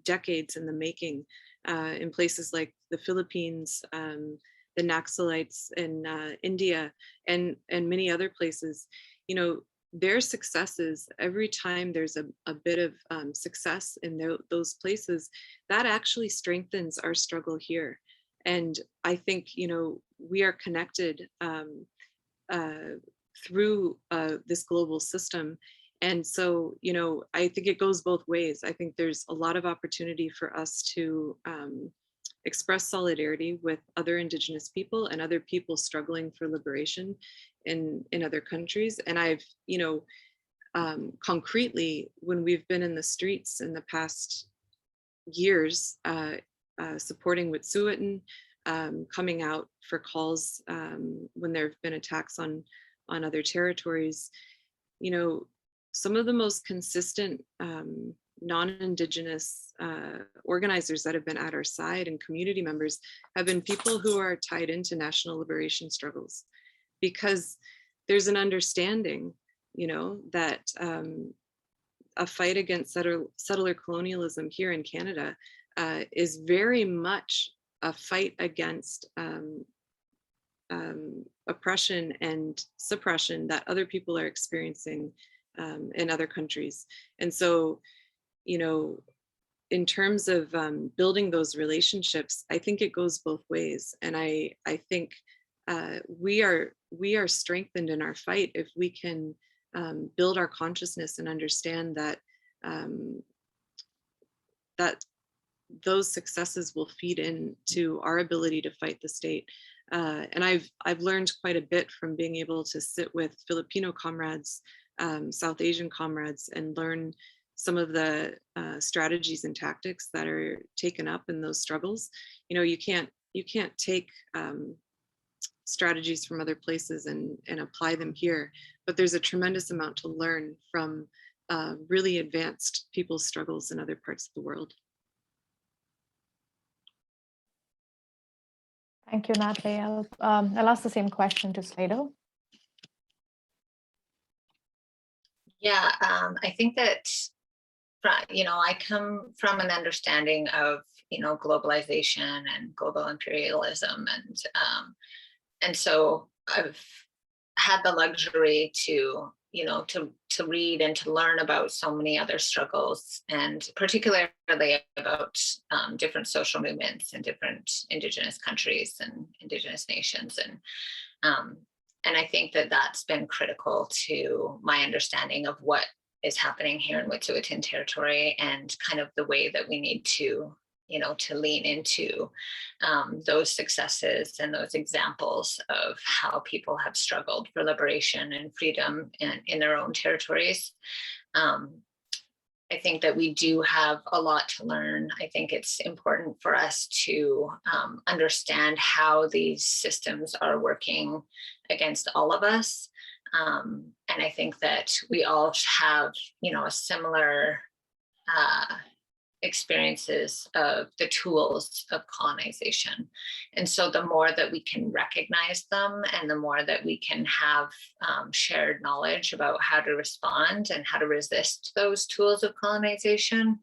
decades in the making, in places like the Philippines, the Naxalites in India, and many other places. Their successes, every time there's a bit of success in those places, that actually strengthens our struggle here. And I think, we are connected through this global system. And so, I think it goes both ways. I think there's a lot of opportunity for us to express solidarity with other Indigenous people and other people struggling for liberation in other countries. And I've, concretely, when we've been in the streets in the past years, supporting Wet'suwet'en, coming out for calls when there have been attacks on other territories, some of the most consistent non-Indigenous organizers that have been at our side, and community members, have been people who are tied into national liberation struggles, because there's an understanding, that a fight against settler colonialism here in Canada is very much a fight against oppression and suppression that other people are experiencing in other countries. And so, in terms of building those relationships, I think it goes both ways. And I think we are strengthened in our fight if we can build our consciousness and understand that that those successes will feed into our ability to fight the state. And I've learned quite a bit from being able to sit with Filipino comrades, South Asian comrades, and learn some of the strategies and tactics that are taken up in those struggles. You can't take strategies from other places and apply them here, but there's a tremendous amount to learn from really advanced people's struggles in other parts of the world. Thank you, Natalie. I'll ask the same question to Sleydo. Yeah, I think that, I come from an understanding of, globalization and global imperialism. And so I've had the luxury to, to read and to learn about so many other struggles, and particularly about different social movements in different Indigenous countries and Indigenous nations. Um, and I think that that's been critical to my understanding of what is happening here in Wet'suwet'en territory, and kind of the way that we need to, to lean into those successes and those examples of how people have struggled for liberation and freedom in their own territories. Um, I think that we do have a lot to learn. I think it's important for us to understand how these systems are working against all of us. And I think that we all have, a similar experiences of the tools of colonization. And so the more that we can recognize them, and the more that we can have shared knowledge about how to respond and how to resist those tools of colonization,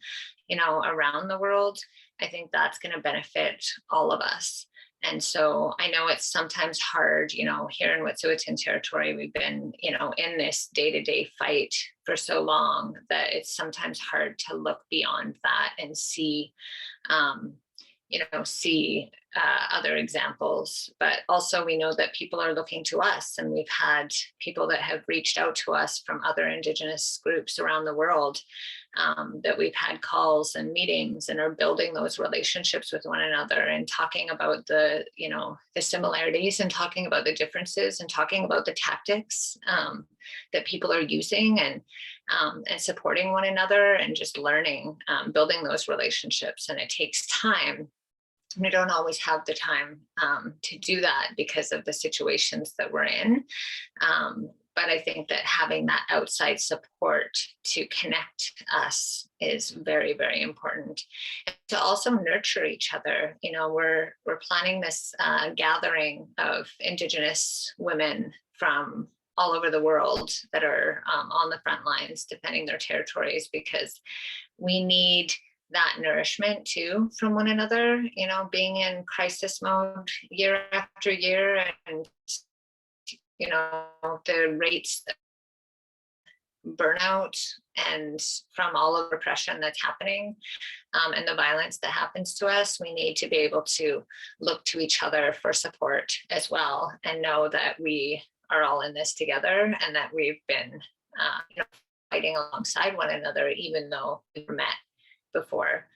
around the world, I think that's going to benefit all of us. And so I know it's sometimes hard, here in Wet'suwet'en territory, we've been, in this day-to-day fight for so long that it's sometimes hard to look beyond that and see, other examples. But also we know that people are looking to us, and we've had people that have reached out to us from other Indigenous groups around the world, that we've had calls and meetings, and are building those relationships with one another, and talking about the similarities, and talking about the differences, and talking about the tactics that people are using, and supporting one another, and just learning, building those relationships. And it takes time. We don't always have the time to do that because of the situations that we're in. But I think that having that outside support to connect us is very, very important. And to also nurture each other. We're planning this gathering of Indigenous women from all over the world that are on the front lines defending their territories, because we need that nourishment too from one another, being in crisis mode year after year, and the rates of burnout and from all of the repression that's happening, and the violence that happens to us, we need to be able to look to each other for support as well, and know that we are all in this together, and that we've been fighting alongside one another, even though we've met before,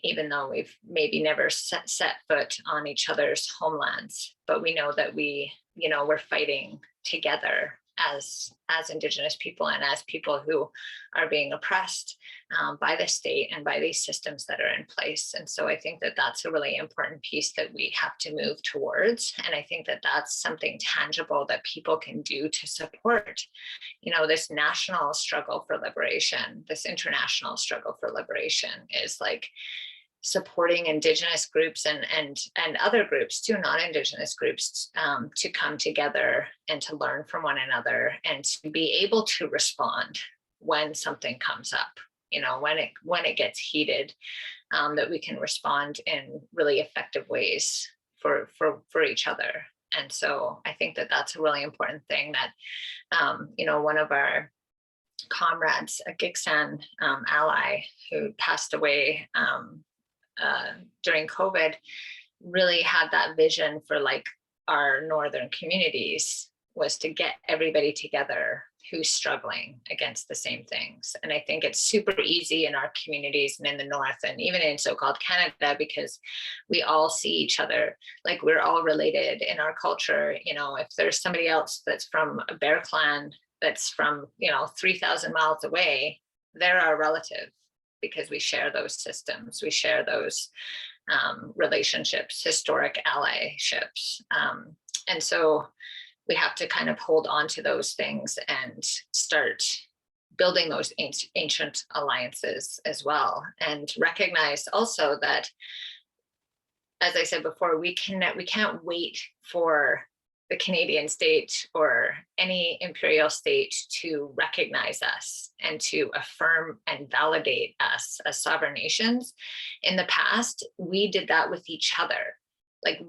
even though we've maybe never set foot on each other's homelands. But we know that we're fighting together as Indigenous people, and as people who are being oppressed by the state and by these systems that are in place. And so I think that that's a really important piece that we have to move towards. And I think that that's something tangible that people can do to support, this national struggle for liberation. This international struggle for liberation is like supporting Indigenous groups and other groups too, non-Indigenous groups, to come together and to learn from one another, and to be able to respond when something comes up, when it gets heated, that we can respond in really effective ways for each other. And so I think that that's a really important thing that, one of our comrades, a Giksan ally who passed away during COVID, really had that vision for like our northern communities, was to get everybody together who's struggling against the same things. And I think it's super easy in our communities and in the north, and even in so-called Canada, because we all see each other, like we're all related in our culture. If there's somebody else that's from a Bear Clan that's from 3,000 miles away, they're our relative, because we share those systems, we share those relationships, historic allyships. And so we have to kind of hold on to those things and start building those ancient alliances as well, and recognize also that, as I said before, we can't wait for the Canadian state or any imperial state to recognize us and to affirm and validate us as sovereign nations. In the past, we did that with each other. Like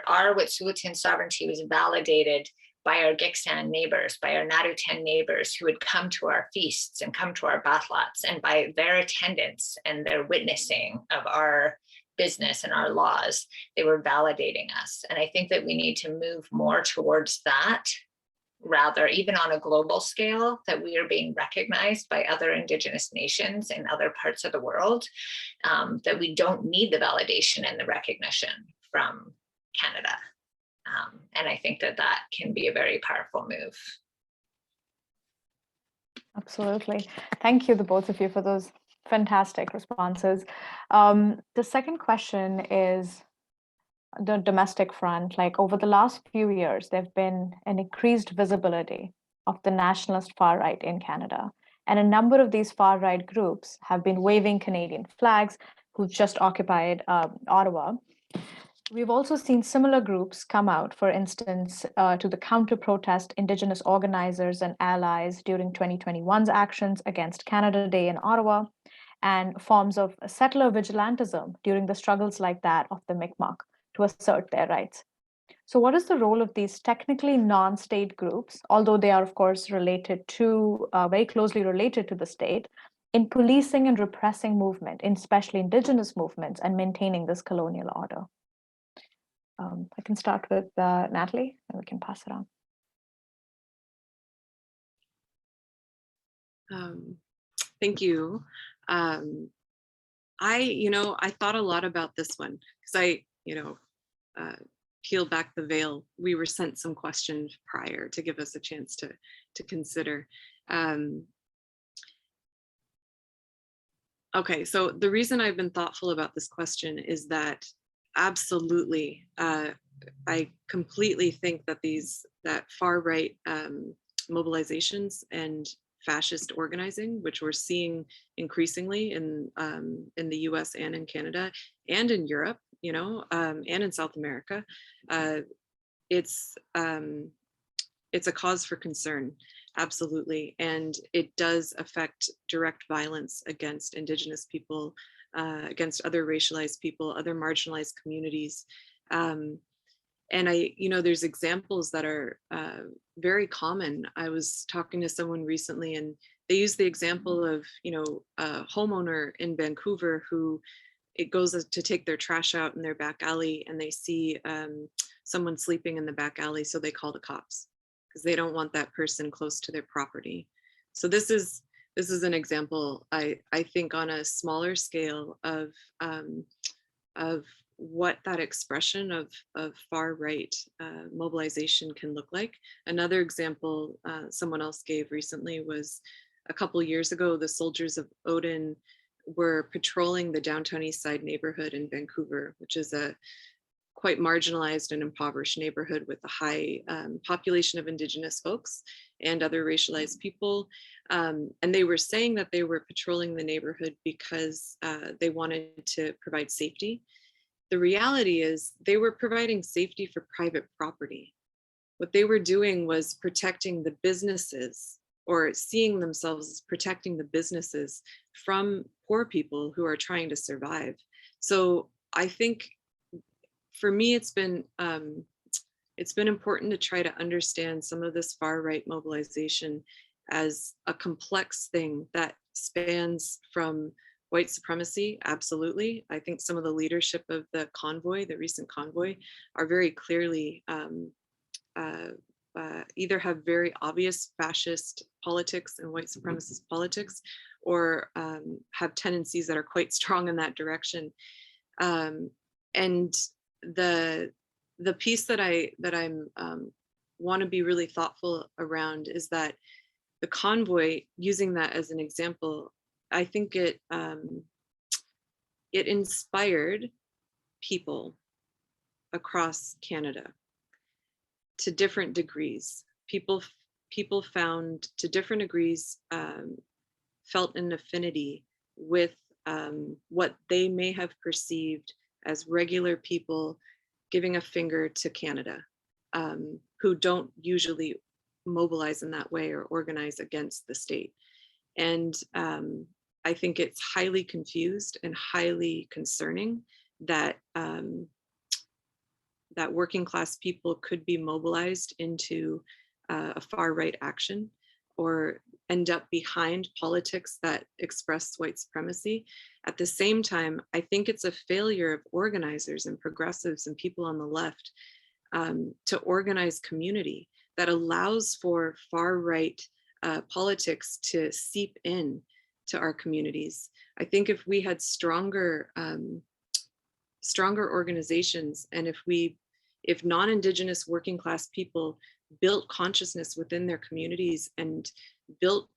our Wet'suwet'en sovereignty was validated by our Giksan neighbors, by our Natuten neighbors who would come to our feasts and come to our batlats, and by their attendance and their witnessing of our business and our laws, they were validating us. And I think that we need to move more towards that, rather, even on a global scale, that we are being recognized by other Indigenous nations in other parts of the world, that we don't need the validation and the recognition from Canada. And I think that that can be a very powerful move. Absolutely. Thank you, the both of you, for those fantastic responses. The second question is the domestic front. Like, over the last few years, there've been an increased visibility of the nationalist far right in Canada. And a number of these far right groups have been waving Canadian flags, who've just occupied Ottawa. We've also seen similar groups come out, for instance, to the counter-protest Indigenous organizers and allies during 2021's actions against Canada Day in Ottawa, and forms of settler vigilantism during the struggles like that of the Mi'kmaq to assert their rights. So what is the role of these technically non-state groups, although they are, of course, related to, very closely related to the state, in policing and repressing movement, especially Indigenous movements, and maintaining this colonial order? I can start with Natalie, and we can pass it on. Thank you. I thought a lot about this one because peeled back the veil. We were sent some questions prior to give us a chance to consider. Okay, so the reason I've been thoughtful about this question is that absolutely, I completely think that that far right mobilizations and fascist organizing, which we're seeing increasingly in the U.S. and in Canada and in Europe, and in South America, it's a cause for concern, absolutely, and it does affect direct violence against Indigenous people, against other racialized people, other marginalized communities. And there's examples that are very common. I was talking to someone recently and they used the example of, a homeowner in Vancouver who it goes to take their trash out in their back alley and they see someone sleeping in the back alley. So they call the cops because they don't want that person close to their property. So this is an example, I think, on a smaller scale of what that expression of far right mobilization can look like. Another example someone else gave recently was a couple years ago, the Soldiers of Odin were patrolling the downtown East Side neighborhood in Vancouver, which is a quite marginalized and impoverished neighborhood with a high population of Indigenous folks and other racialized people. And they were saying that they were patrolling the neighborhood because they wanted to provide safety. The reality is they were providing safety for private property. What they were doing was protecting the businesses, or seeing themselves as protecting the businesses from poor people who are trying to survive. So I think for me, it's been important to try to understand some of this far right mobilization as a complex thing that spans from white supremacy, absolutely. I think some of the leadership of the convoy, the recent convoy, are very clearly either have very obvious fascist politics and white supremacist politics, or have tendencies that are quite strong in that direction. And the piece that I'm want to be really thoughtful around is that the convoy, using that as an example, I think it inspired people across Canada to different degrees. People found, to different degrees, felt an affinity with what they may have perceived as regular people giving a finger to Canada. who don't usually mobilize in that way or organize against the state. And I think it's highly confused and highly concerning that that working class people could be mobilized into a far right action or end up behind politics that express white supremacy. At the same time, I think it's a failure of organizers and progressives and people on the left to organize community that allows for far right politics to seep in to our communities. I think if we had stronger organizations, and if non-Indigenous working class people built consciousness within their communities and built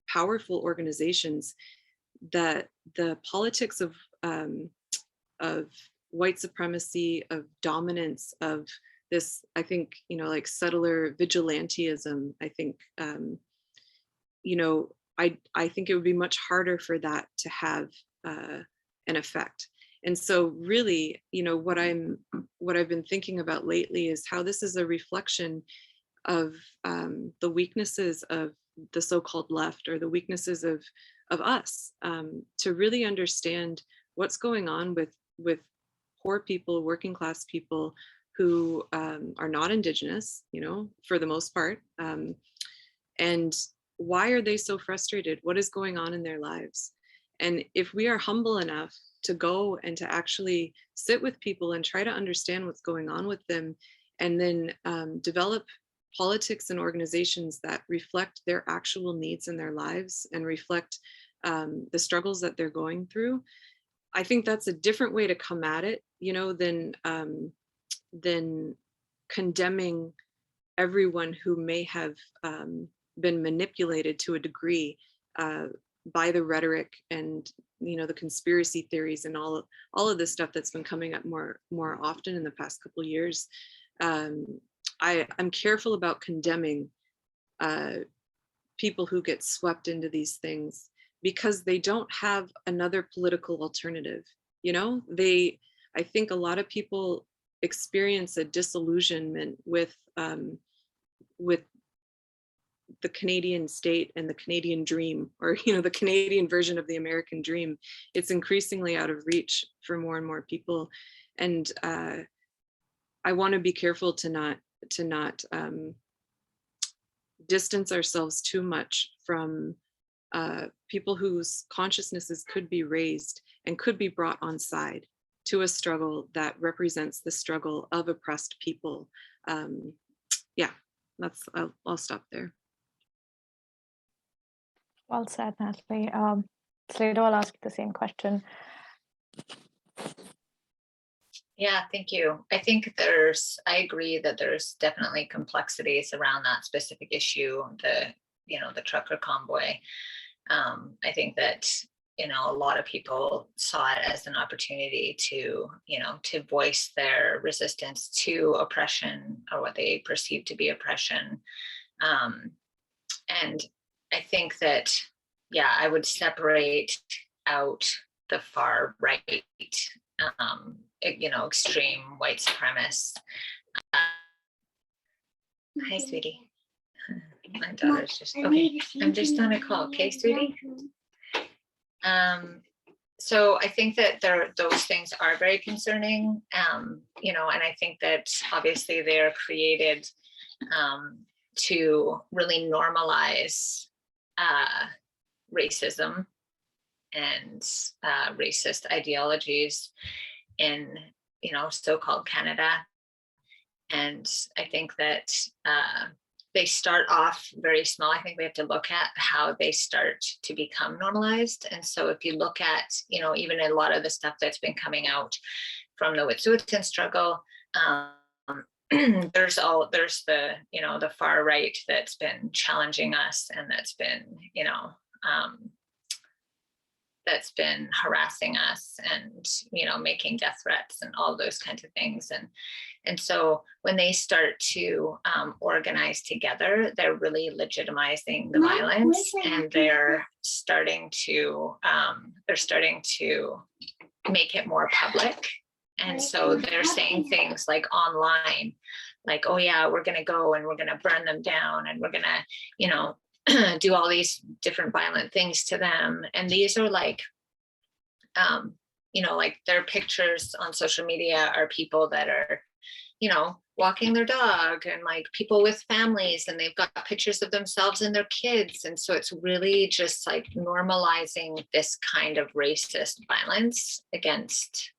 powerful organizations, that the politics of white supremacy, of dominance, of this, I think, like subtler vigilantism, I think, I think it would be much harder for that to have an effect. And so really, what I've been thinking about lately is how this is a reflection of the weaknesses of the so-called left, or the weaknesses of us, to really understand what's going on with poor people, working class people who are not Indigenous, for the most part, and why are they so frustrated? What is going on in their lives? And if we are humble enough to go and to actually sit with people and try to understand what's going on with them, and then develop politics and organizations that reflect their actual needs in their lives and reflect the struggles that they're going through, I think that's a different way to come at it, than condemning everyone who may have been manipulated to a degree by the rhetoric and the conspiracy theories and all of this stuff that's been coming up more often in the past couple of years. I'm careful about condemning people who get swept into these things because they don't have another political alternative. I think a lot of people experience a disillusionment with the Canadian state and the Canadian dream, or the Canadian version of the American dream. It's increasingly out of reach for more and more people, and I want to be careful to not distance ourselves too much from people whose consciousnesses could be raised and could be brought on side to a struggle that represents the struggle of oppressed people. Yeah, I'll stop there. Well said, Natalie. Sleydo, I'll ask you the same question. Yeah, thank you. I think I agree that there's definitely complexities around that specific issue, the trucker convoy. I think that, a lot of people saw it as an opportunity to voice their resistance to oppression, or what they perceive to be oppression. And I think that, I would separate out the far right, extreme white supremacists. Hi, sweetie. My daughter's just, okay, I'm just on a call. Okay, sweetie? So I think that those things are very concerning, and I think that obviously they are created to really normalize racism and racist ideologies in so-called Canada. And I think that they start off very small. I think we have to look at how they start to become normalized. And so if you look at, even a lot of the stuff that's been coming out from the Wet'suwet'en struggle, there's the far right that's been challenging us, and that's been harassing us, and making death threats and all those kinds of things. And so when they start to organize together, they're really legitimizing the violence, and they're starting to make it more public. And so they're saying things like online, like, oh yeah, we're going to go and we're going to burn them down and we're going to, you know, do all these different violent things to them. And these are like, you know, like their pictures on social media are people that are, you know, walking their dog, and like people with families, and they've got pictures of themselves and their kids. And so it's really just like normalizing this kind of racist violence against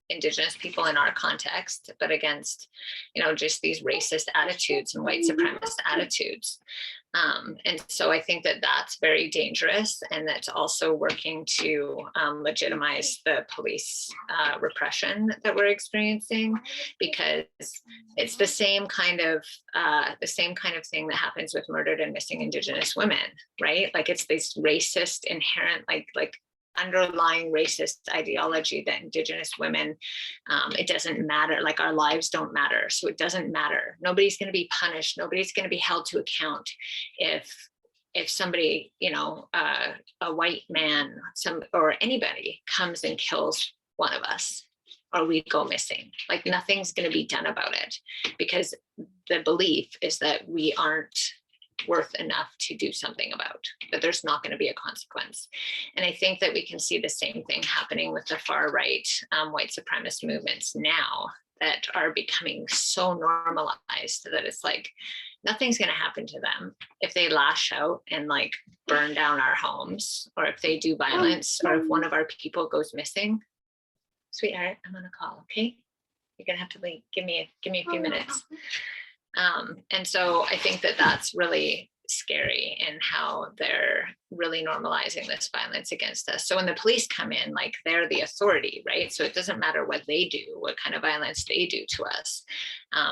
Indigenous people in our context, but against, you know, just these racist attitudes and white supremacist attitudes. And so I think that that's very dangerous, and that's also working to legitimize the police repression that we're experiencing, because it's the same kind of thing that happens with murdered and missing Indigenous women, right? Like it's this racist inherent, like underlying racist ideology that Indigenous women, it doesn't matter, like our lives don't matter, so it doesn't matter. Nobody's going to be punished, nobody's going to be held to account if somebody, you know, a white man, or anybody comes and kills one of us, or we go missing. Like nothing's going to be done about it, because the belief is that we aren't worth enough to do something about, that there's not going to be a consequence. And I think that we can see the same thing happening with the far right white supremacist movements now, that are becoming so normalized that it's like nothing's going to happen to them if they lash out and like burn down our homes, or if they do violence, or if one of our people goes missing. Sweetheart, I'm on a call, okay? You're gonna have to like give me a few minutes. And so I think that that's really scary in how they're really normalizing this violence against us. So when the police come in, like they're the authority, right? So it doesn't matter what they do, what kind of violence they do to us.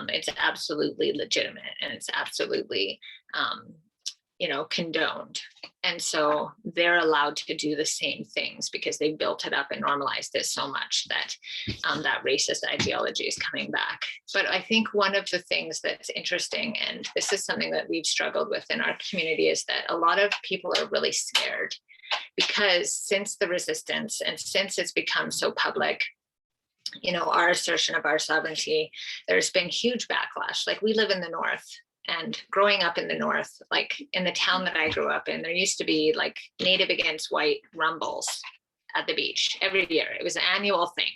It's absolutely legitimate, and it's absolutely, you know, condoned. And so they're allowed to do the same things because they built it up and normalized it so much that that racist ideology is coming back. But I think one of the things that's interesting, and this is something that we've struggled with in our community, is that a lot of people are really scared, because since the resistance and since it's become so public, you know, our assertion of our sovereignty, there's been huge backlash. Like we live in the North, and growing up in the North, like in the town that I grew up in, there used to be like Native against white rumbles at the beach every year. It was an annual thing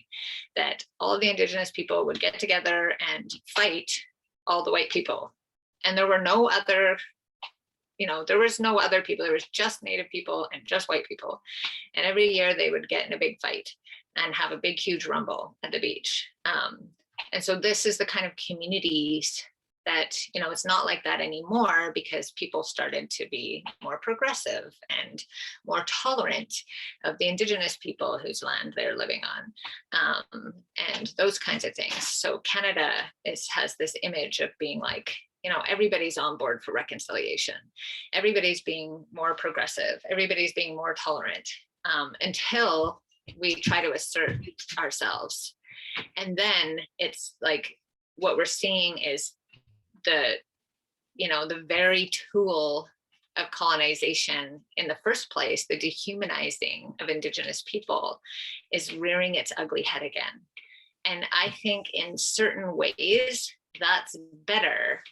that all of the Indigenous people would get together and fight all the white people. And there were no other, you know, there was no other people. There was just Native people and just white people. And every year they would get in a big fight and have a big, huge rumble at the beach. And so this is the kind of communities that, you know, it's not like that anymore, because people started to be more progressive and more tolerant of the Indigenous people whose land they're living on, and those kinds of things. So Canada has this image of being like, you know, everybody's on board for reconciliation. Everybody's being more progressive. Everybody's being more tolerant, until we try to assert ourselves. And then it's like, what we're seeing is the, you know, the very tool of colonization in the first place, the dehumanizing of Indigenous people, is rearing its ugly head again. And I think in certain ways that's better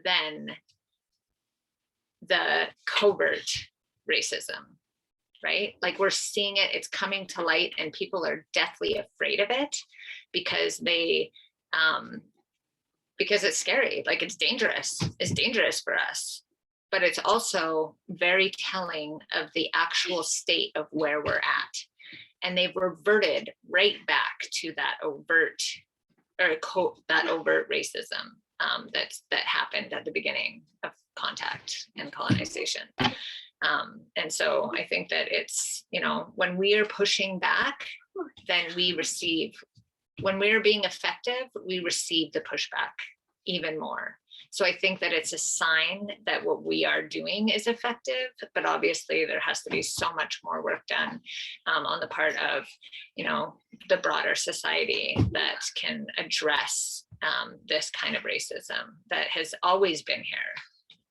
than the covert racism, right? Like we're seeing it, it's coming to light, and people are deathly afraid of it because because it's scary, like it's dangerous for us, but it's also very telling of the actual state of where we're at. And they've reverted right back to that overt racism that happened at the beginning of contact and colonization. And so I think that it's, you know, when we are pushing back, then when we're being effective, we receive the pushback even more. So I think that it's a sign that what we are doing is effective, but obviously there has to be so much more work done on the part of, you know, the broader society that can address this kind of racism that has always been here.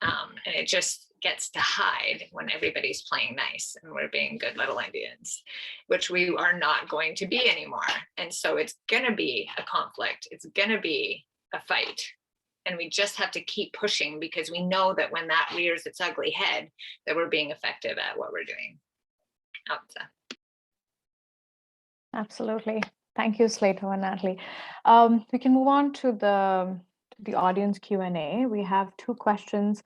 And it just gets to hide when everybody's playing nice and we're being good little Indians, which we are not going to be anymore. And so it's going to be a conflict. It's going to be a fight. And we just have to keep pushing, because we know that when that rears its ugly head, that we're being effective at what we're doing. Absolutely. Thank you, Sleydo and Natalie. We can move on to the audience Q&A. We have two questions.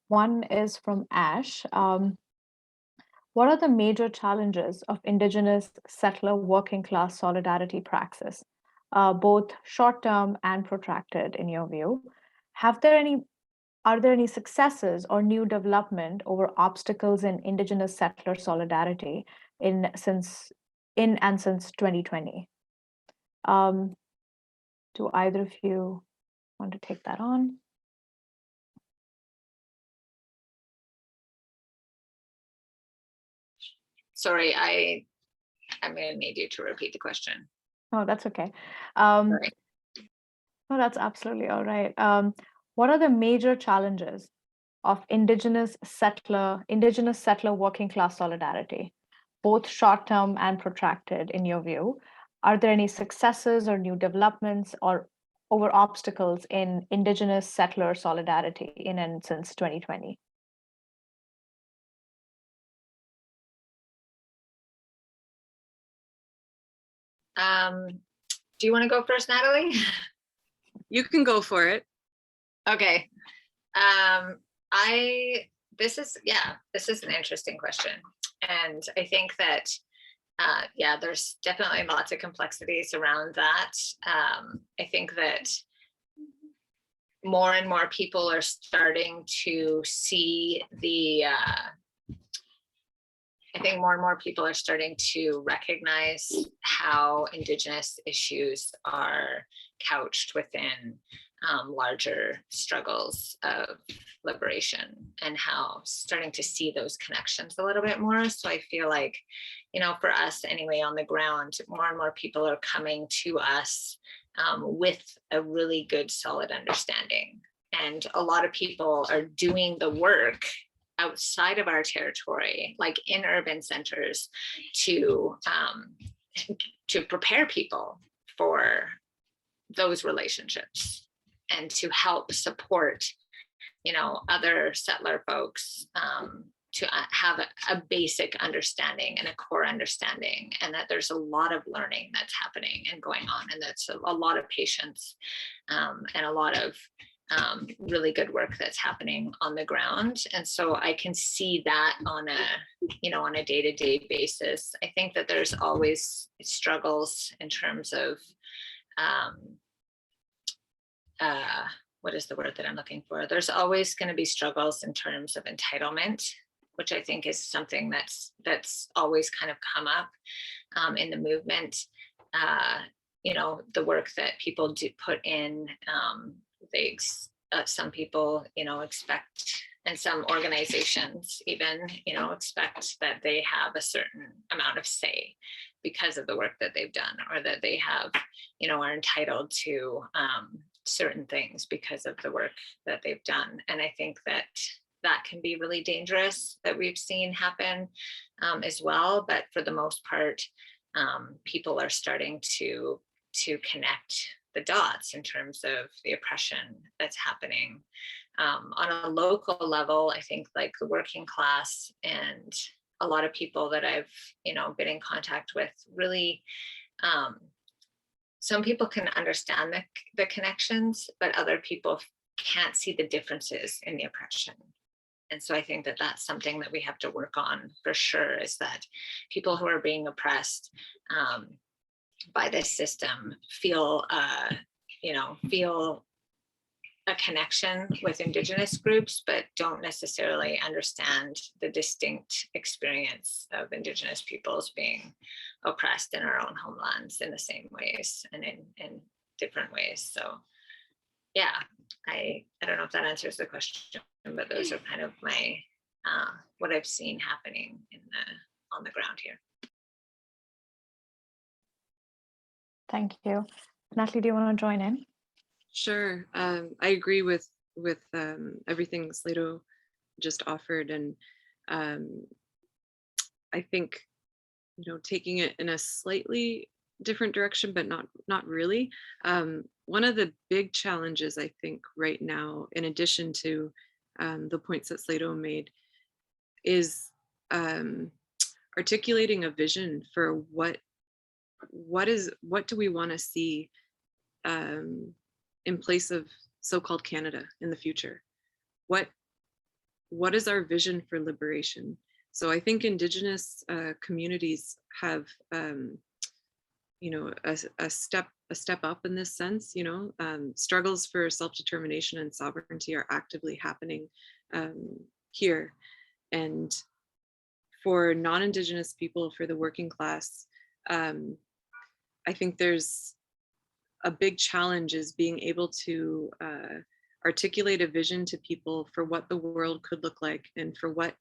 One is from Ash. What are the major challenges of Indigenous settler working class solidarity praxis, both short-term and protracted, in your view? Are there any successes or new development over obstacles in Indigenous settler solidarity since 2020? Do either of you want to take that on? Sorry, I'm going to need you to repeat the question. Oh, that's okay. Sorry. No, that's absolutely all right. What are the major challenges of Indigenous settler working class solidarity, both short-term and protracted, in your view? Are there any successes or new developments or over obstacles in Indigenous settler solidarity in and since 2020? Do you want to go first, Natalie? You can go for it. Okay. This is an interesting question. And I think that, there's definitely lots of complexities around that. I think that more and more people are starting to see I think more and more people are starting to recognize how Indigenous issues are couched within larger struggles of liberation, and how starting to see those connections a little bit more. So I feel like, for us anyway, on the ground, more and more people are coming to us with a really good, solid understanding. And a lot of people are doing the work outside of our territory, like in urban centers, to prepare people for those relationships and to help support, other settler folks to have a basic understanding and a core understanding, and that there's a lot of learning that's happening and going on, and that's a lot of patience and a lot of really good work that's happening on the ground. And so I can see that on a day-to-day basis. I think that there's always struggles in terms of what is the word that I'm looking for? There's always going to be struggles in terms of entitlement, which I think is something that's always kind of come up in the movement. The work that people do put in, some people, expect, and some organizations even, expect that they have a certain amount of say because of the work that they've done, or that they have, are entitled to certain things because of the work that they've done. And I think that can be really dangerous, that we've seen happen as well. But for the most part, people are starting to connect the dots in terms of the oppression that's happening on a local level. I think like the working class and a lot of people that I've been in contact with, really some people can understand the connections, but other people can't see the differences in the oppression. And so I think that that's something that we have to work on for sure, is that people who are being oppressed by this system feel a connection with Indigenous groups, but don't necessarily understand the distinct experience of Indigenous peoples being oppressed in our own homelands in the same ways and in different ways. So yeah, I don't know if that answers the question, but those are kind of my what I've seen happening on the ground here. Thank you. Natalie, do you want to join in? Sure. I agree with everything Sleydo just offered, and I think taking it in a slightly different direction, but not really. One of the big challenges, I think, right now, in addition to the points that Sleydo made, is articulating a vision for what do we want to see in place of so-called Canada in the future. What is our vision for liberation? So I think Indigenous communities have a step up in this sense. Struggles for self-determination and sovereignty are actively happening here. And for non-Indigenous people, for the working class, I think there's a big challenge is being able to articulate a vision to people for what the world could look like, and for what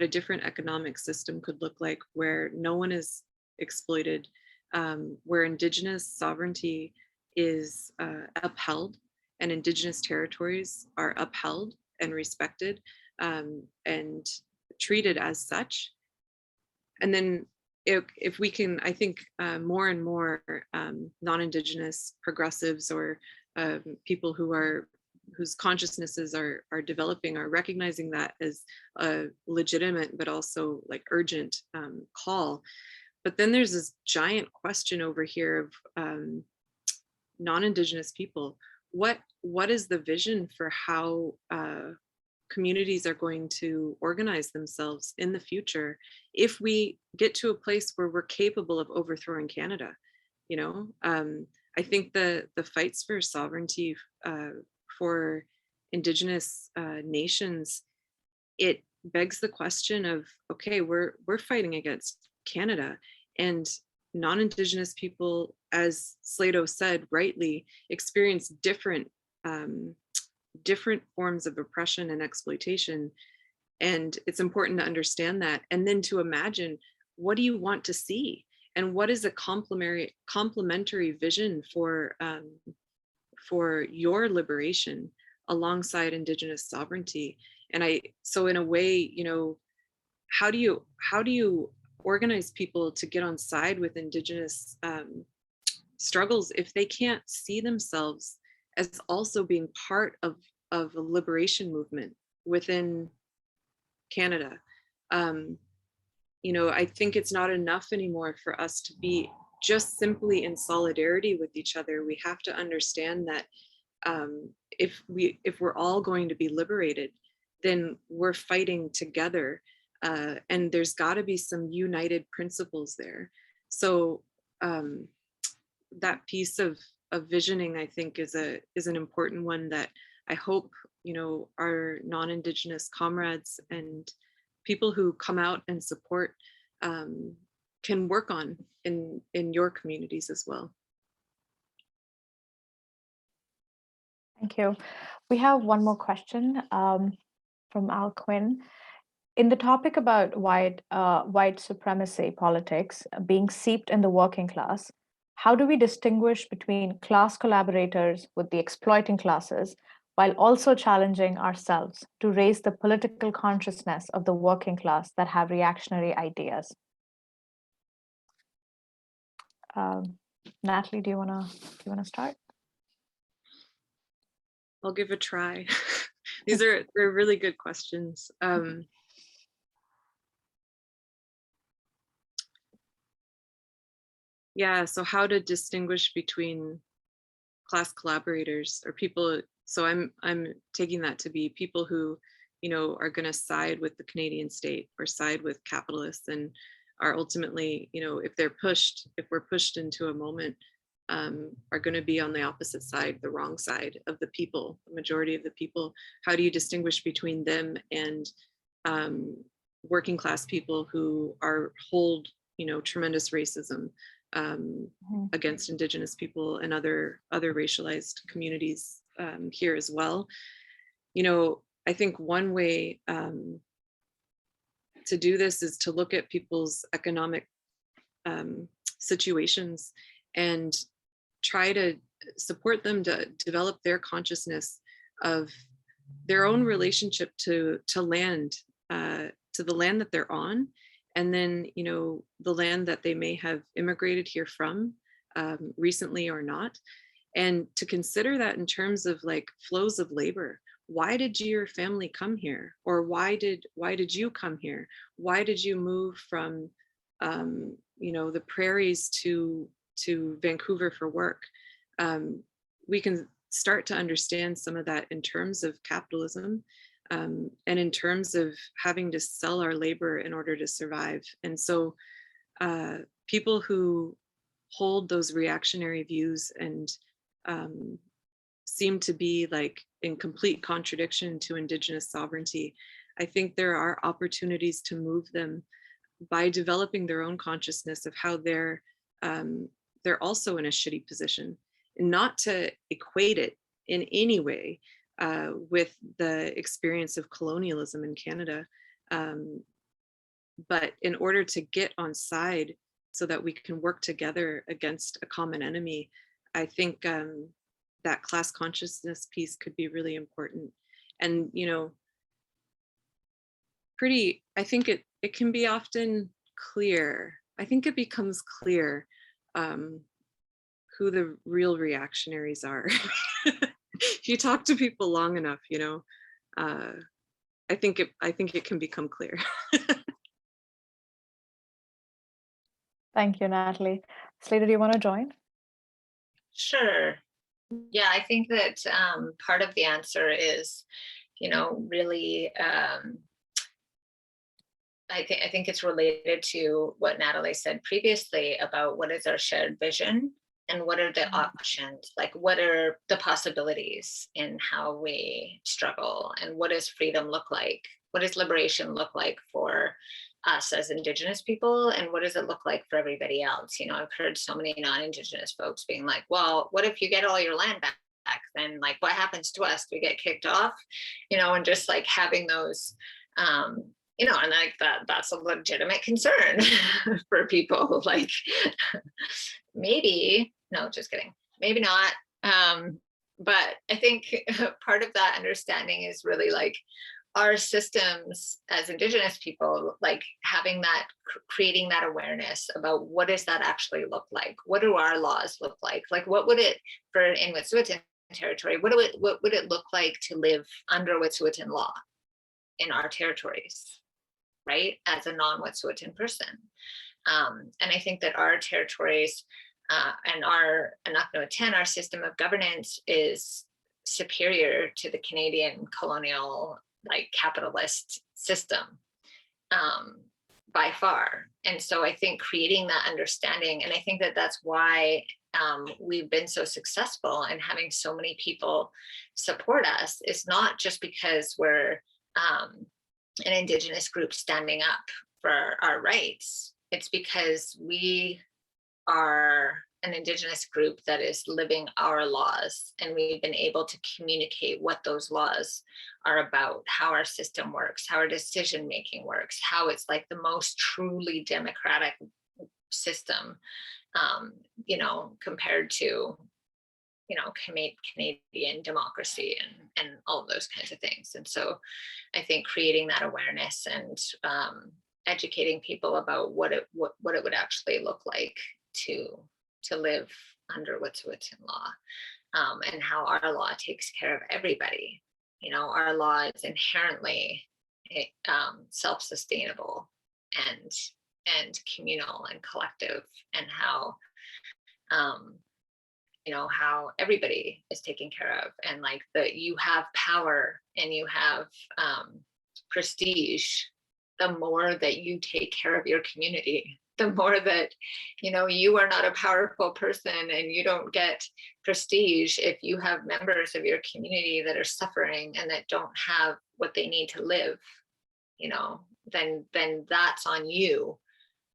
a different economic system could look like, where no one is exploited, where Indigenous sovereignty is upheld, and Indigenous territories are upheld and respected, and treated as such. And then if we can, I think more and more non-Indigenous progressives, or people whose consciousnesses are developing, are recognizing that as a legitimate but also like urgent call. But then there's this giant question over here of non-Indigenous people. What is the vision for how communities are going to organize themselves in the future if we get to a place where we're capable of overthrowing Canada? I think the fights for sovereignty for Indigenous nations, it begs the question of, okay, we're fighting against Canada, and non-Indigenous people, as Sleydo said rightly, experience different forms of oppression and exploitation. And it's important to understand that, and then to imagine, what do you want to see, and what is a complementary vision for your liberation alongside Indigenous sovereignty. And so in a way, how do you organize people to get on side with Indigenous struggles if they can't see themselves as also being part of a liberation movement within Canada? I think it's not enough anymore for us to be just simply in solidarity with each other. We have to understand that if we're all going to be liberated, then we're fighting together, and there's got to be some united principles there. So that piece of visioning, I think, is an important one that I hope our non-Indigenous comrades and people who come out and support can work on in your communities as well. Thank you. We have one more question from Al Quinn. In the topic about white supremacy politics being seeped in the working class, how do we distinguish between class collaborators with the exploiting classes while also challenging ourselves to raise the political consciousness of the working class that have reactionary ideas? Natalie, do you wanna start? I'll give a try. They're really good questions. Yeah, so how to distinguish between class collaborators or people. So I'm taking that to be people who, are going to side with the Canadian state or side with capitalists, and are ultimately, if we're pushed into a moment, are going to be on the opposite side, the wrong side of the people, the majority of the people. How do you distinguish between them and working class people who hold tremendous racism against Indigenous people and other racialized communities here as well? I think one way to do this is to look at people's economic situations and try to support them to develop their consciousness of their own relationship to land, to the land that they're on, and then the land that they may have immigrated here from, recently or not, and to consider that in terms of like flows of labor. Why did your family come here? Or why did you come here? Why did you move from the prairies to Vancouver for work? We can start to understand some of that in terms of capitalism, and in terms of having to sell our labor in order to survive. And so people who hold those reactionary views and seem to be like in complete contradiction to Indigenous sovereignty, I think there are opportunities to move them by developing their own consciousness of how they're also in a shitty position, and not to equate it in any way with the experience of colonialism in Canada. But in order to get on side so that we can work together against a common enemy, I think that class consciousness piece could be really important. And, I think it can be often clear. I think it becomes clear who the real reactionaries are. If you talk to people long enough, I think it can become clear. Thank you, Natalie. Sleydo, do you want to join? Sure. Yeah, I think that part of the answer is, really, I think it's related to what Natalie said previously about what is our shared vision and what are the options, like what are the possibilities in how we struggle, and what does freedom look like? What does liberation look like for us as Indigenous people, and what does it look like for everybody else? I've heard so many non-Indigenous folks being like, well, what if you get all your land back? Then like what happens to us? Do we get kicked off? And just like having those and like that's a legitimate concern for people. Like maybe, no, just kidding, maybe not. But I think part of that understanding is really like our systems as Indigenous people, like having that, creating that awareness about what does that actually look like? What do our laws look like? Like what would it, for in Wet'suwet'en territory, what would it look like to live under Wet'suwet'en law in our territories, right? As a non-Wet'suwet'en person. And I think that our territories and our Anaknoten, our system of governance is superior to the Canadian colonial, like capitalist system by far. And so I think creating that understanding, and I think that that's why we've been so successful in having so many people support us, is not just because we're an Indigenous group standing up for our rights. It's because we are an Indigenous group that is living our laws, and we've been able to communicate what those laws are about, how our system works, how our decision making works, how it's like the most truly democratic system, compared to Canadian democracy and all of those kinds of things. And so I think creating that awareness and educating people about what it would actually look like to live under Wet'suwet'en law, and how our law takes care of everybody. Our law is inherently self-sustainable and communal and collective, and how how everybody is taken care of, and like that you have power and you have prestige the more that you take care of your community, the more that you are not a powerful person and you don't get prestige if you have members of your community that are suffering and that don't have what they need to live. Then that's on you.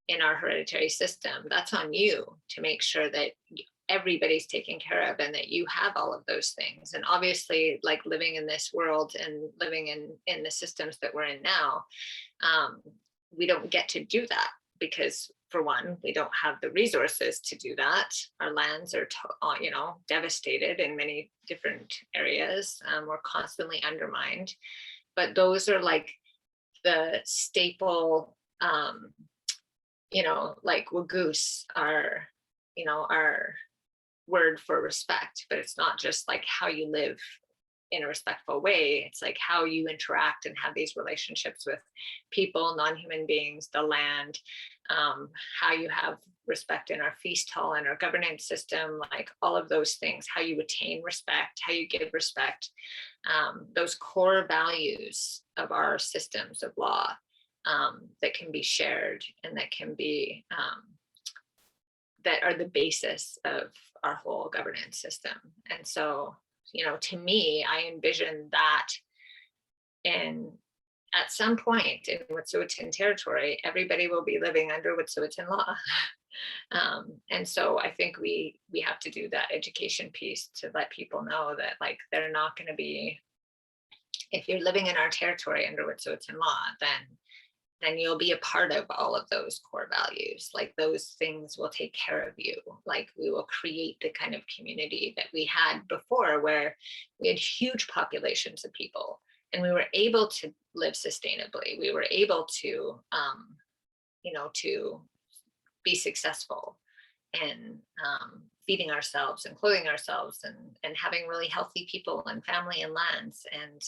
In our hereditary system, that's on you to make sure that everybody's taken care of and that you have all of those things. And obviously, like living in this world and living in the systems that we're in now, we don't get to do that because, for one, we don't have the resources to do that. Our lands are devastated in many different areas. We're constantly undermined, but those are like the staple like Wagoose are our word for respect, but it's not just like how you live in a respectful way. It's like how you interact and have these relationships with people, non-human beings, the land, how you have respect in our feast hall and our governance system, like all of those things, how you attain respect, how you give respect, those core values of our systems of law that can be shared and that can be that are the basis of our whole governance system. And so, to me, I envision that at some point in Wet'suwet'en territory, everybody will be living under Wet'suwet'en law. And so I think we have to do that education piece to let people know that, like, they're not going to be, if you're living in our territory under Wet'suwet'en law, then you'll be a part of all of those core values. Like, those things will take care of you. Like, we will create the kind of community that we had before, where we had huge populations of people and we were able to live sustainably. We were able to, to be successful in feeding ourselves and clothing ourselves and having really healthy people and family and lands. And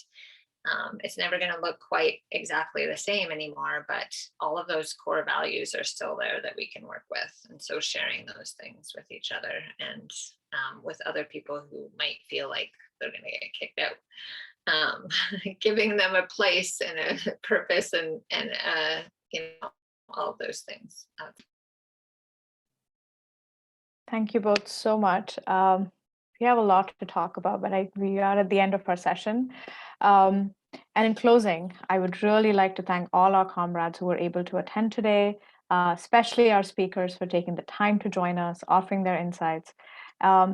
it's never going to look quite exactly the same anymore, but all of those core values are still there that we can work with. And so sharing those things with each other and with other people who might feel like they're going to get kicked out, giving them a place and a purpose and all of those things. Thank you both so much. We have a lot to talk about, but we are at the end of our session. And in closing, I would really like to thank all our comrades who were able to attend today, especially our speakers for taking the time to join us, offering their insights.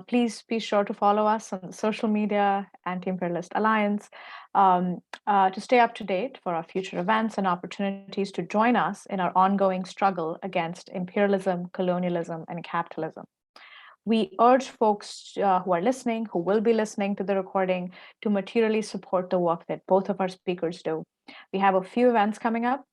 Please be sure to follow us on social media, Anti-Imperialist Alliance, to stay up to date for our future events and opportunities to join us in our ongoing struggle against imperialism, colonialism, and capitalism. We urge folks who are listening, who will be listening to the recording, to materially support the work that both of our speakers do. We have a few events coming up,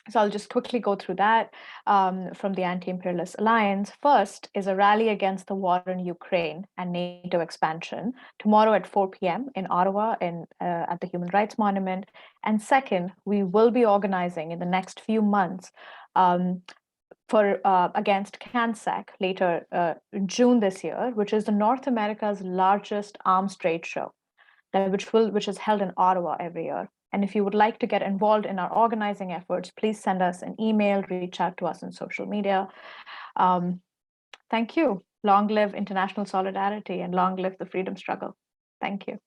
so I'll just quickly go through that from the Anti-Imperialist Alliance. First is a rally against the war in Ukraine and NATO expansion tomorrow at 4 p.m. in Ottawa at the Human Rights Monument. And second, we will be organizing in the next few months against CANSEC later in June this year, which is the North America's largest arms trade show, which is held in Ottawa every year. And if you would like to get involved in our organizing efforts, please send us an email, reach out to us on social media. Thank you. Long live international solidarity and long live the freedom struggle. Thank you.